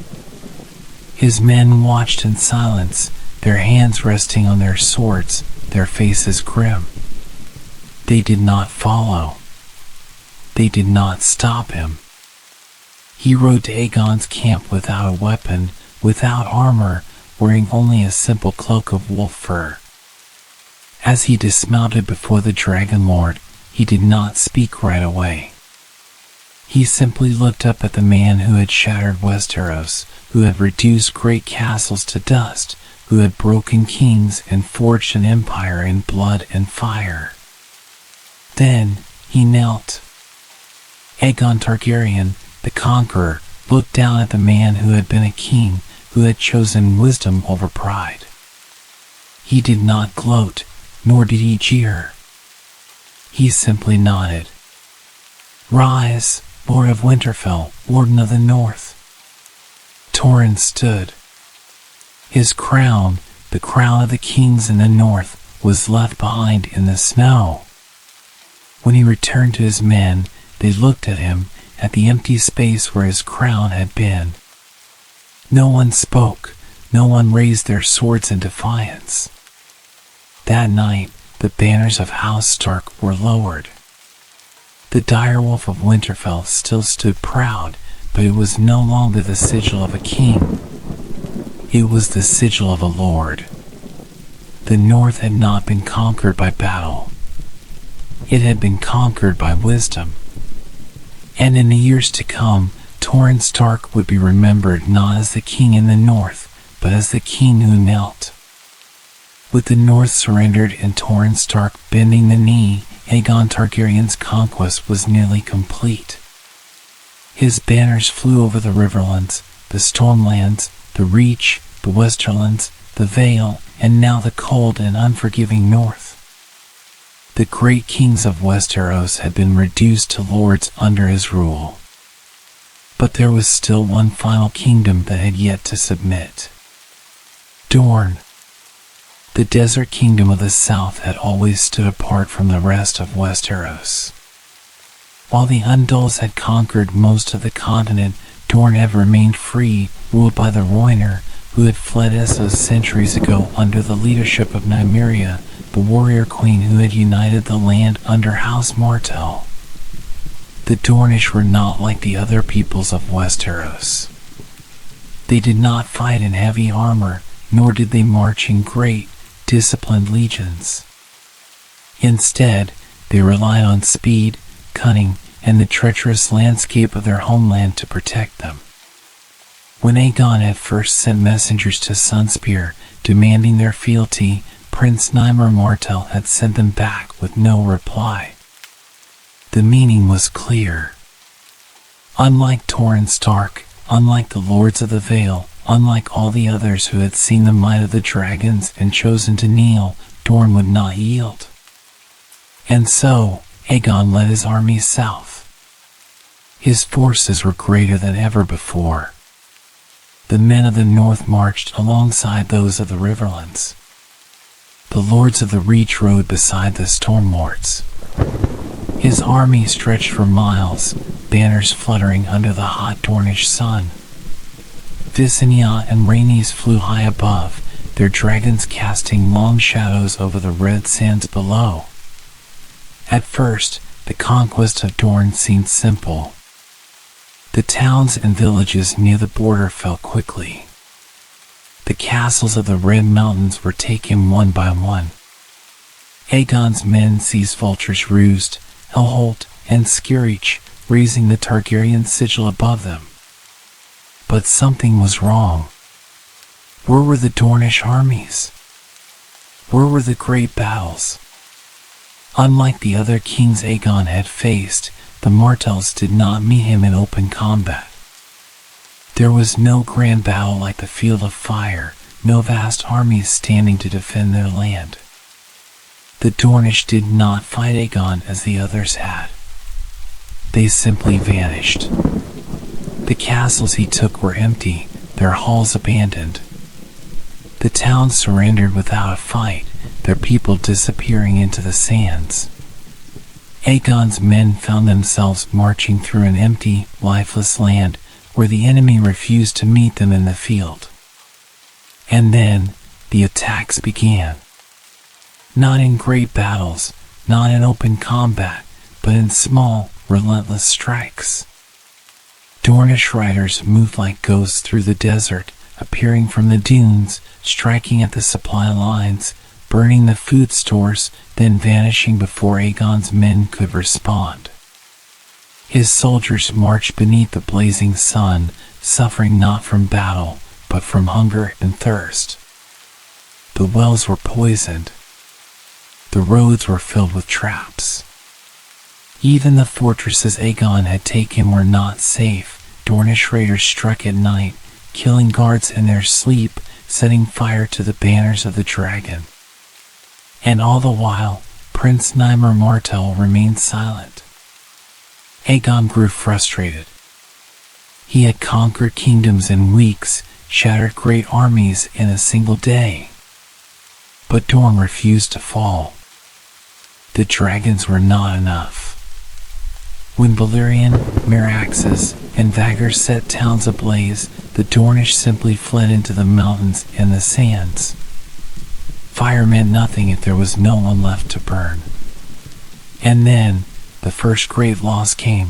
His men watched in silence, their hands resting on their swords, their faces grim. They did not follow. They did not stop him. He rode to Aegon's camp without a weapon, without armor, wearing only a simple cloak of wolf fur. As he dismounted before the Dragon Lord, he did not speak right away. He simply looked up at the man who had shattered Westeros, who had reduced great castles to dust, who had broken kings and forged an empire in blood and fire. Then he knelt. Aegon Targaryen, the conqueror, looked down at the man who had been a king, who had chosen wisdom over pride. He did not gloat, nor did he jeer. He simply nodded. "Rise, Lord of Winterfell, Warden of the North." Torrhen stood. His crown, the crown of the kings in the North, was left behind in the snow. When he returned to his men, they looked at him, at the empty space where his crown had been. No one spoke, no one raised their swords in defiance. That night, the banners of House Stark were lowered. The direwolf of Winterfell still stood proud, but it was no longer the sigil of a king. It was the sigil of a lord. The North had not been conquered by battle. It had been conquered by wisdom. And in the years to come, Torrhen Stark would be remembered not as the king in the North, but as the king who knelt. With the North surrendered and Torrhen Stark bending the knee, Aegon Targaryen's conquest was nearly complete. His banners flew over the Riverlands, the Stormlands, the Reach, the Westerlands, the Vale, and now the cold and unforgiving North. The great kings of Westeros had been reduced to lords under his rule. But there was still one final kingdom that had yet to submit. Dorne. The desert kingdom of the south had always stood apart from the rest of Westeros. While the Undulls had conquered most of the continent, Dorne had remained free, ruled by the Rhoynar, who had fled Essos centuries ago under the leadership of Nymeria, the warrior queen who had united the land under House Martell. The Dornish were not like the other peoples of Westeros. They did not fight in heavy armor, nor did they march in great, disciplined legions. Instead, they relied on speed, cunning, and the treacherous landscape of their homeland to protect them. When Aegon had first sent messengers to Sunspear, demanding their fealty, Prince Nymer Martell had sent them back with no reply. The meaning was clear. Unlike Torrhen Stark, unlike the Lords of the Vale, unlike all the others who had seen the might of the dragons and chosen to kneel, Dorne would not yield. And so, Aegon led his army south. His forces were greater than ever before. The men of the north marched alongside those of the Riverlands. The lords of the Reach rode beside the Stormlords. His army stretched for miles, banners fluttering under the hot Dornish sun. Visenya and Rhaenys flew high above, their dragons casting long shadows over the red sands below. At first, the conquest of Dorne seemed simple. The towns and villages near the border fell quickly. The castles of the Red Mountains were taken one by one. Aegon's men seized Vulture's Roost, Hellholt, and Skyreach, raising the Targaryen sigil above them. But something was wrong. Where were the Dornish armies? Where were the great battles? Unlike the other kings Aegon had faced, the Martells did not meet him in open combat. There was no grand battle like the Field of Fire, no vast armies standing to defend their land. The Dornish did not fight Aegon as the others had. They simply vanished. The castles he took were empty, their halls abandoned. The towns surrendered without a fight, their people disappearing into the sands. Aegon's men found themselves marching through an empty, lifeless land where the enemy refused to meet them in the field. And then, the attacks began. Not in great battles, not in open combat, but in small, relentless strikes. Dornish riders moved like ghosts through the desert, appearing from the dunes, striking at the supply lines, burning the food stores, then vanishing before Aegon's men could respond. His soldiers marched beneath the blazing sun, suffering not from battle, but from hunger and thirst. The wells were poisoned. The roads were filled with traps. Even the fortresses Aegon had taken were not safe. Dornish raiders struck at night, killing guards in their sleep, setting fire to the banners of the dragon. And all the while, Prince Nymer Martell remained silent. Aegon grew frustrated. He had conquered kingdoms in weeks, shattered great armies in a single day. But Dorne refused to fall. The dragons were not enough. When Balerion, Meraxes, and Vagr set towns ablaze, the Dornish simply fled into the mountains and the sands. Fire meant nothing if there was no one left to burn. And then, the first great loss came.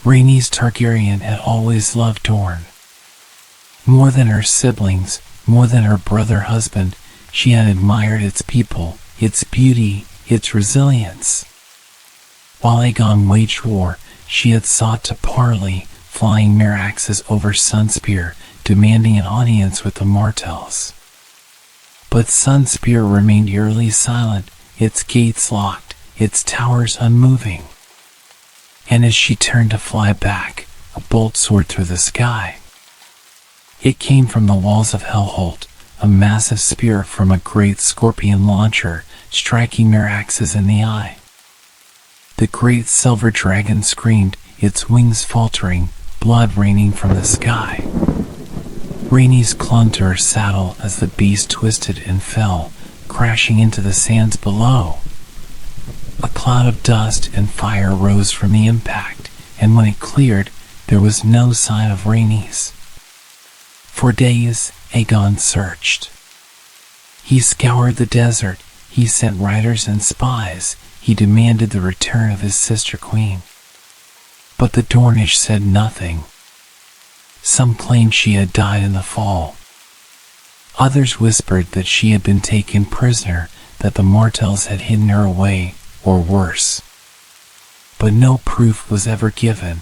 Rhaenys Targaryen had always loved Dorne. More than her siblings, more than her brother-husband, she had admired its people, its beauty, its resilience. While Aegon waged war, she had sought to parley, flying Meraxes over Sunspear, demanding an audience with the Martells. But Sunspear remained eerily silent, its gates locked, its towers unmoving. And as she turned to fly back, a bolt soared through the sky. It came from the walls of Hellholt, a massive spear from a great scorpion launcher, striking Meraxes in the eye. The great silver dragon screamed, its wings faltering, blood raining from the sky. Rhaenys clung to her saddle as the beast twisted and fell, crashing into the sands below. A cloud of dust and fire rose from the impact, and when it cleared, there was no sign of Rhaenys. For days, Aegon searched. He scoured the desert, he sent riders and spies, he demanded the return of his sister queen. But the Dornish said nothing. Some claimed she had died in the fall. Others whispered that she had been taken prisoner, that the Martells had hidden her away, or worse. But no proof was ever given.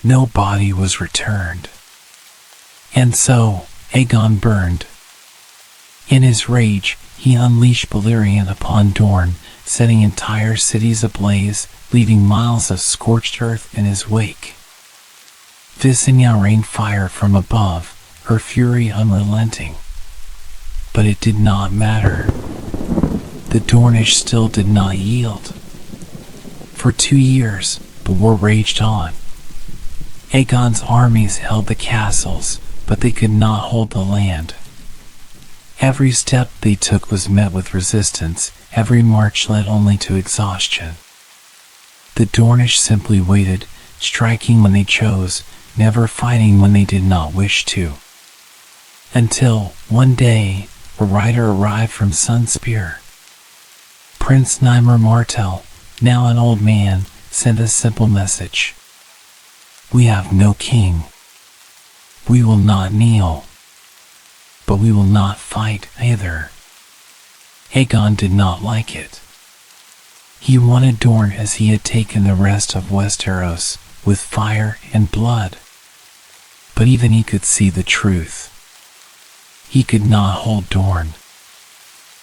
No body was returned. And so, Aegon burned. In his rage, he unleashed Balerion upon Dorne, setting entire cities ablaze, leaving miles of scorched earth in his wake. Visenya rained fire from above, her fury unrelenting. But it did not matter. The Dornish still did not yield. For 2 years, the war raged on. Aegon's armies held the castles, but they could not hold the land. Every step they took was met with resistance, every march led only to exhaustion. The Dornish simply waited, striking when they chose, never fighting when they did not wish to. Until, one day, a rider arrived from Sunspear. Prince Nymer Martell, now an old man, sent a simple message. We have no king. We will not kneel. But we will not fight either. Aegon did not like it. He wanted Dorne as he had taken the rest of Westeros, with fire and blood. But even he could see the truth. He could not hold Dorne.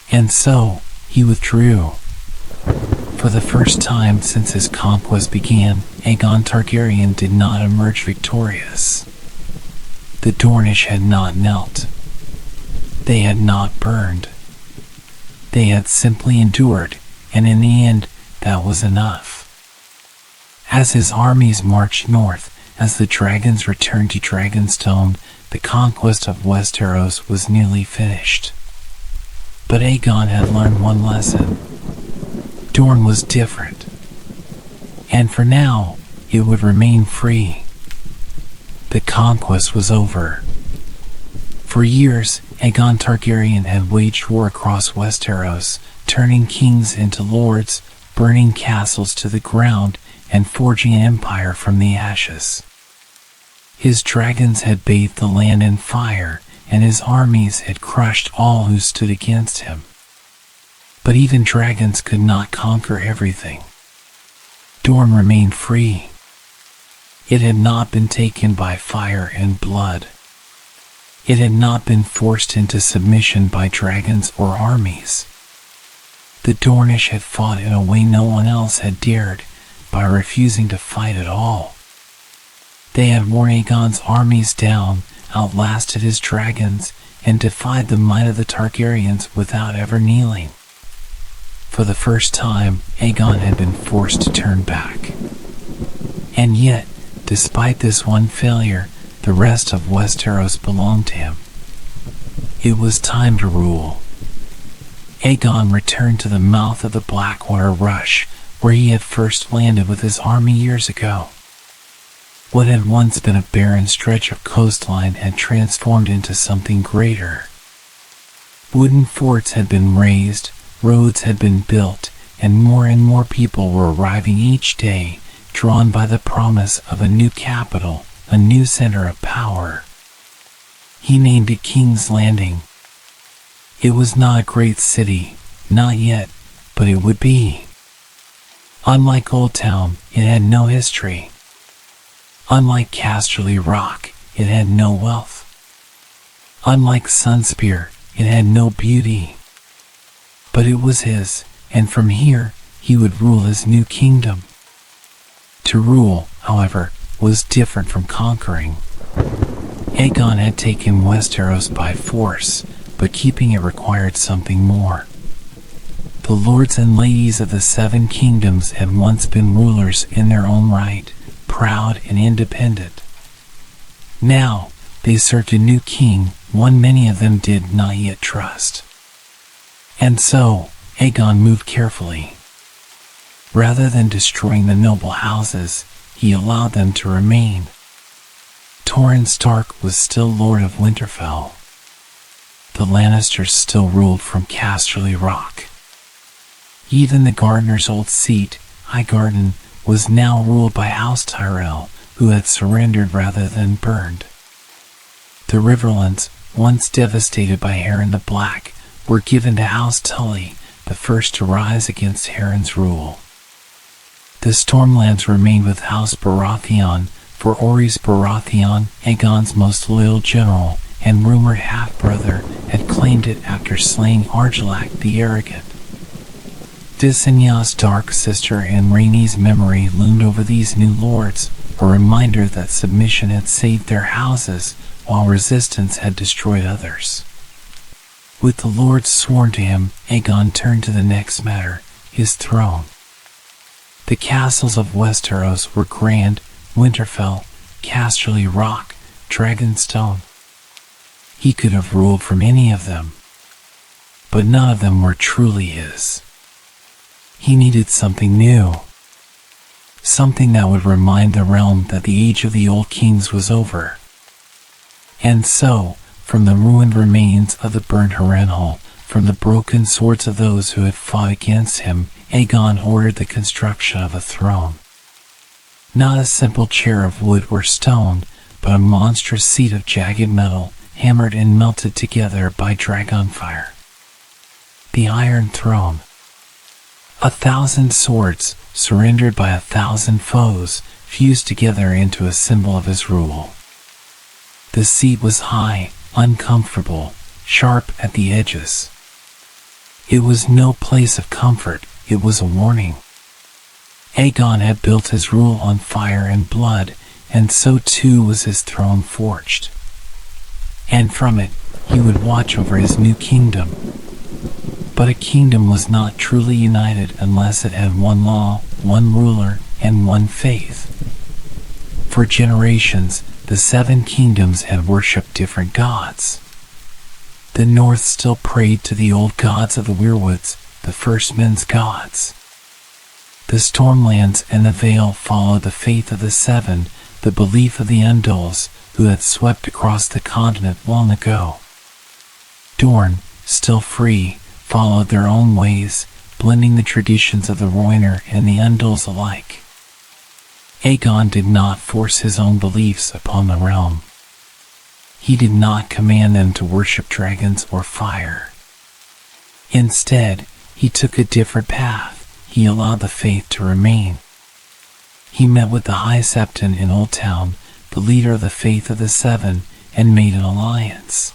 And so, he withdrew. For the first time since his conquest began, Aegon Targaryen did not emerge victorious. The Dornish had not knelt. They had not burned. They had simply endured, and in the end, that was enough. As his armies marched north, as the dragons returned to Dragonstone, the conquest of Westeros was nearly finished. But Aegon had learned one lesson. Dorne was different. And for now, it would remain free. The conquest was over. For years, Aegon Targaryen had waged war across Westeros, turning kings into lords, burning castles to the ground, and forging an empire from the ashes. His dragons had bathed the land in fire, and his armies had crushed all who stood against him. But even dragons could not conquer everything. Dorne remained free. It had not been taken by fire and blood. It had not been forced into submission by dragons or armies. The Dornish had fought in a way no one else had dared, by refusing to fight at all. They had worn Aegon's armies down, outlasted his dragons, and defied the might of the Targaryens without ever kneeling. For the first time, Aegon had been forced to turn back. And yet, despite this one failure, the rest of Westeros belonged to him. It was time to rule. Aegon returned to the mouth of the Blackwater Rush, where he had first landed with his army years ago. What had once been a barren stretch of coastline had transformed into something greater. Wooden forts had been raised, roads had been built, and more people were arriving each day, drawn by the promise of a new capital, a new center of power. He named it King's Landing. It was not a great city, not yet, but it would be. Unlike Old Town, it had no history. Unlike Casterly Rock, it had no wealth. Unlike Sunspear, it had no beauty. But it was his, and from here, he would rule his new kingdom. To rule, however, was different from conquering. Aegon had taken Westeros by force, but keeping it required something more. The lords and ladies of the Seven Kingdoms had once been rulers in their own right, proud and independent. Now, they served a new king, one many of them did not yet trust. And so, Aegon moved carefully. Rather than destroying the noble houses, he allowed them to remain. Torrhen Stark was still Lord of Winterfell. The Lannisters still ruled from Casterly Rock. Even the gardener's old seat, Highgarden, was now ruled by House Tyrell, who had surrendered rather than burned. The Riverlands, once devastated by Harren the Black, were given to House Tully, the first to rise against Harren's rule. The Stormlands remained with House Baratheon, for Orys Baratheon, Aegon's most loyal general and rumored half-brother, had claimed it after slaying Argilac the Arrogant. Visenya's dark sister and Rhaenys' memory loomed over these new lords, a reminder that submission had saved their houses, while resistance had destroyed others. With the lords sworn to him, Aegon turned to the next matter, his throne. The castles of Westeros were grand, Winterfell, Casterly Rock, Dragonstone. He could have ruled from any of them, but none of them were truly his. He needed something new, something that would remind the realm that the age of the old kings was over. And so, from the ruined remains of the burnt Harrenhal, from the broken swords of those who had fought against him, Aegon ordered the construction of a throne. Not a simple chair of wood or stone, but a monstrous seat of jagged metal, hammered and melted together by dragon fire. The Iron Throne. 1,000 swords, surrendered by 1,000 foes, fused together into a symbol of his rule. The seat was high, uncomfortable, sharp at the edges. It was no place of comfort, it was a warning. Aegon had built his rule on fire and blood, and so too was his throne forged. And from it, he would watch over his new kingdom. But a kingdom was not truly united unless it had one law, one ruler, and one faith. For generations, the Seven Kingdoms had worshipped different gods. The North still prayed to the old gods of the Weirwoods, the first men's gods. The Stormlands and the Vale followed the faith of the Seven, the belief of the Undulls, who had swept across the continent long ago. Dorne, still free, followed their own ways, blending the traditions of the Rhoynar and the Undulls alike. Aegon did not force his own beliefs upon the realm. He did not command them to worship dragons or fire. Instead, he took a different path. He allowed the faith to remain. He met with the High Septon in Old Town, the leader of the faith of the Seven, and made an alliance.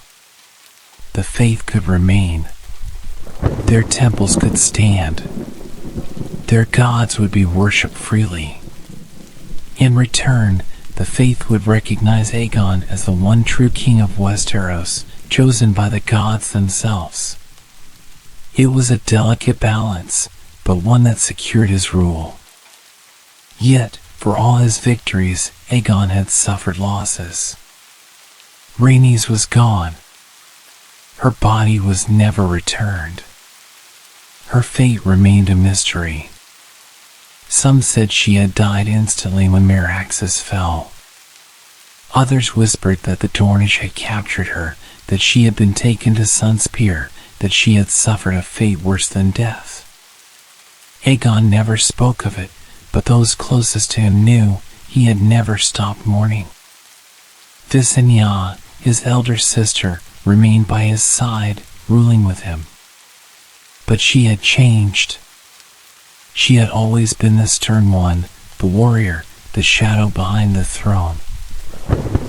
The faith could remain. Their temples could stand. Their gods would be worshipped freely. In return, the faith would recognize Aegon as the one true king of Westeros, chosen by the gods themselves. It was a delicate balance, but one that secured his rule. Yet, for all his victories, Aegon had suffered losses. Rhaenys was gone. Her body was never returned. Her fate remained a mystery. Some said she had died instantly when Meraxes fell. Others whispered that the Dornish had captured her, that she had been taken to Sunspear, that she had suffered a fate worse than death. Aegon never spoke of it, but those closest to him knew he had never stopped mourning. Visenya, his elder sister, remained by his side, ruling with him. But she had changed. She had always been the stern one, the warrior, the shadow behind the throne.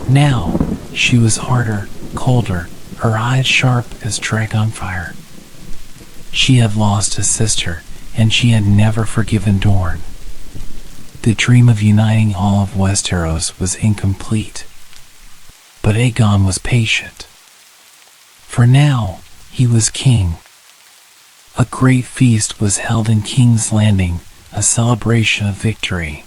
Now, she was harder, colder, her eyes sharp as dragon fire. She had lost a sister, and she had never forgiven Dorne. The dream of uniting all of Westeros was incomplete. But Aegon was patient. For now, he was king. A great feast was held in King's Landing, a celebration of victory.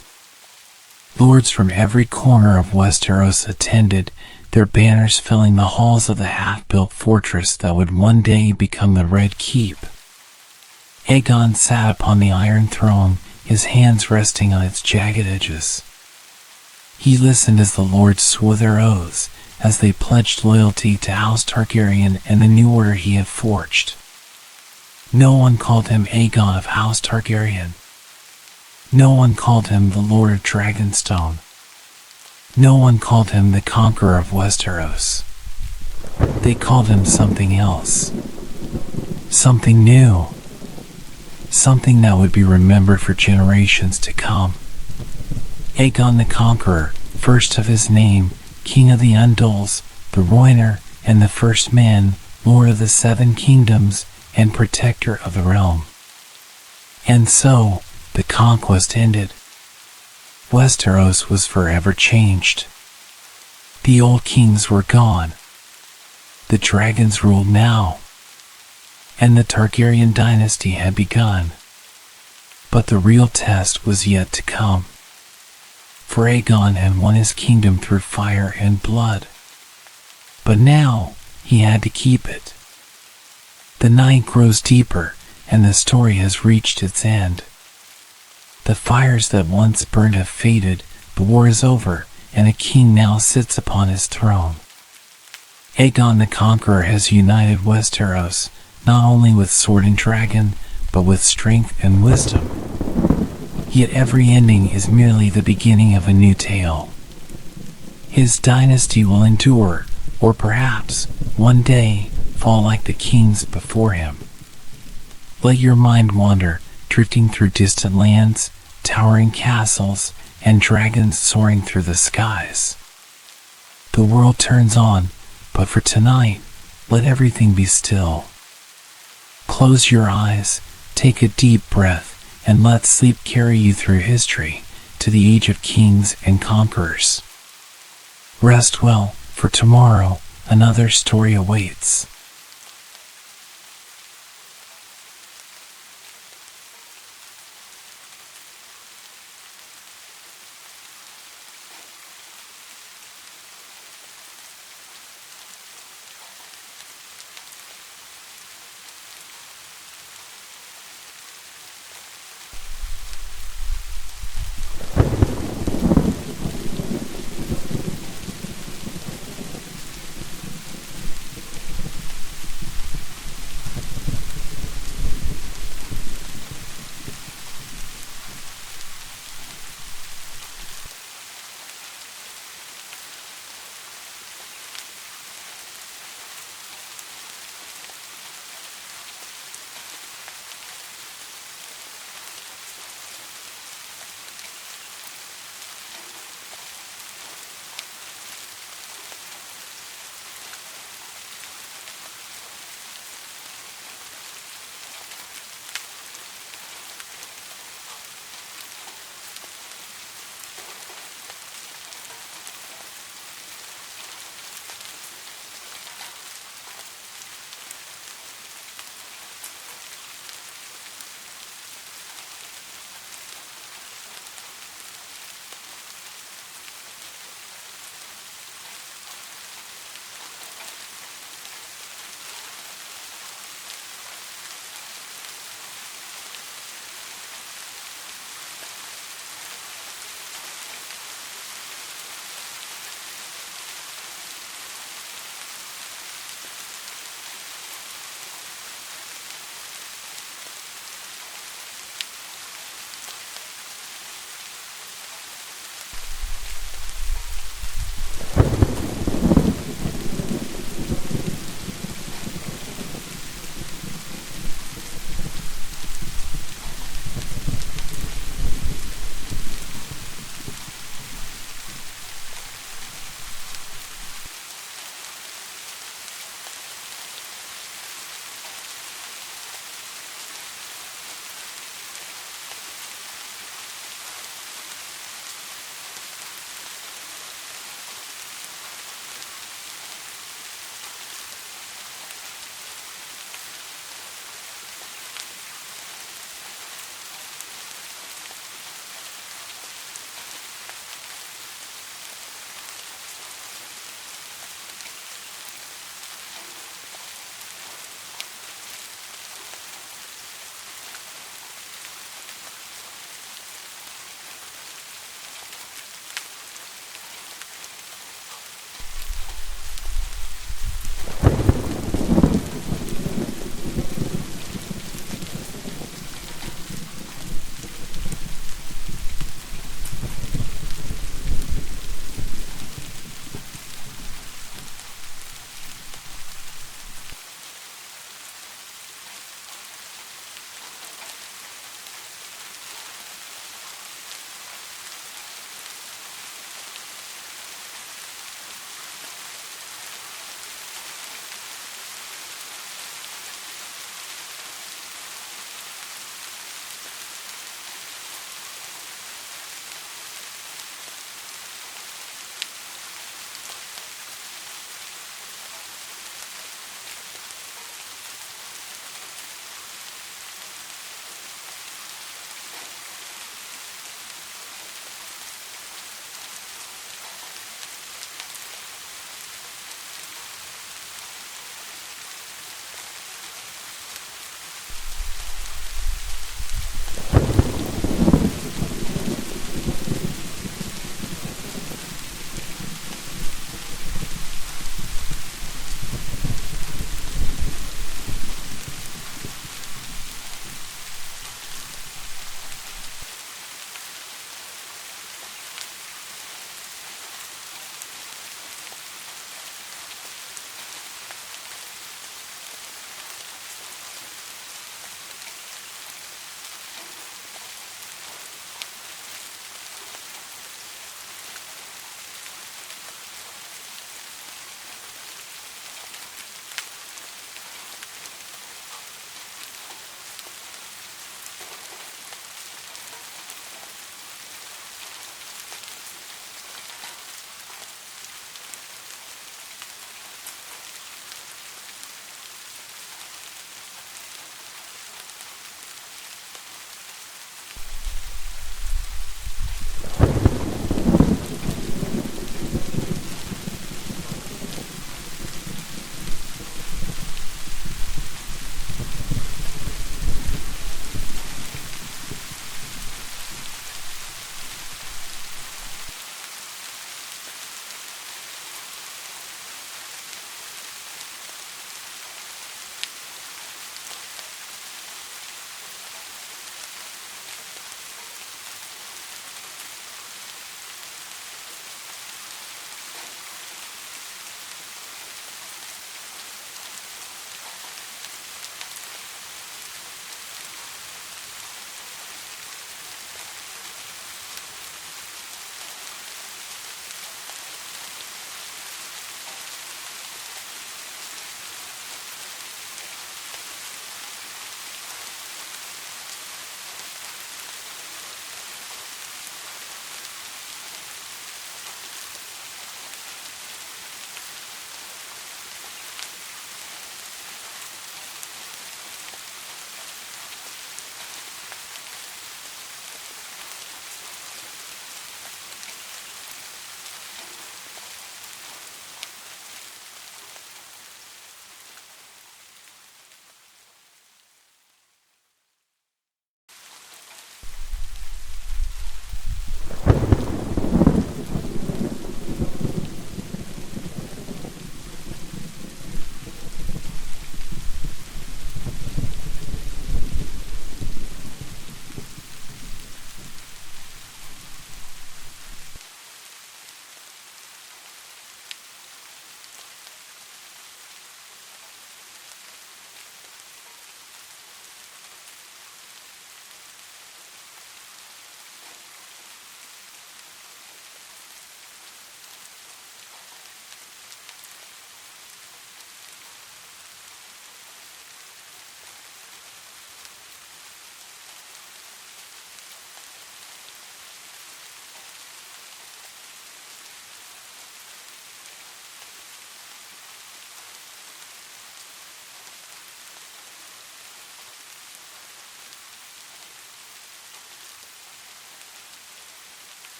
Lords from every corner of Westeros attended, their banners filling the halls of the half-built fortress that would one day become the Red Keep. Aegon sat upon the Iron Throne, his hands resting on its jagged edges. He listened as the lords swore their oaths, as they pledged loyalty to House Targaryen and the new order he had forged. No one called him Aegon of House Targaryen. No one called him the Lord of Dragonstone. No one called him the Conqueror of Westeros. They called him something else. Something new. Something that would be remembered for generations to come. Aegon the Conqueror, first of his name, King of the Undulls, the Rhoynar, and the First Man, Lord of the Seven Kingdoms, and Protector of the Realm. And so, the conquest ended. Westeros was forever changed. The old kings were gone. The dragons ruled now. And the Targaryen dynasty had begun. But the real test was yet to come. For Aegon had won his kingdom through fire and blood. But now, he had to keep it. The night grows deeper, and the story has reached its end. The fires that once burned have faded, the war is over, and a king now sits upon his throne. Aegon the Conqueror has united Westeros, not only with sword and dragon, but with strength and wisdom. Yet every ending is merely the beginning of a new tale. His dynasty will endure, or perhaps, one day, fall like the kings before him. Let your mind wander, drifting through distant lands, towering castles, and dragons soaring through the skies. The world turns on, but for tonight, let everything be still. Close your eyes, take a deep breath, and let sleep carry you through history, to the age of kings and conquerors. Rest well, for tomorrow, another story awaits.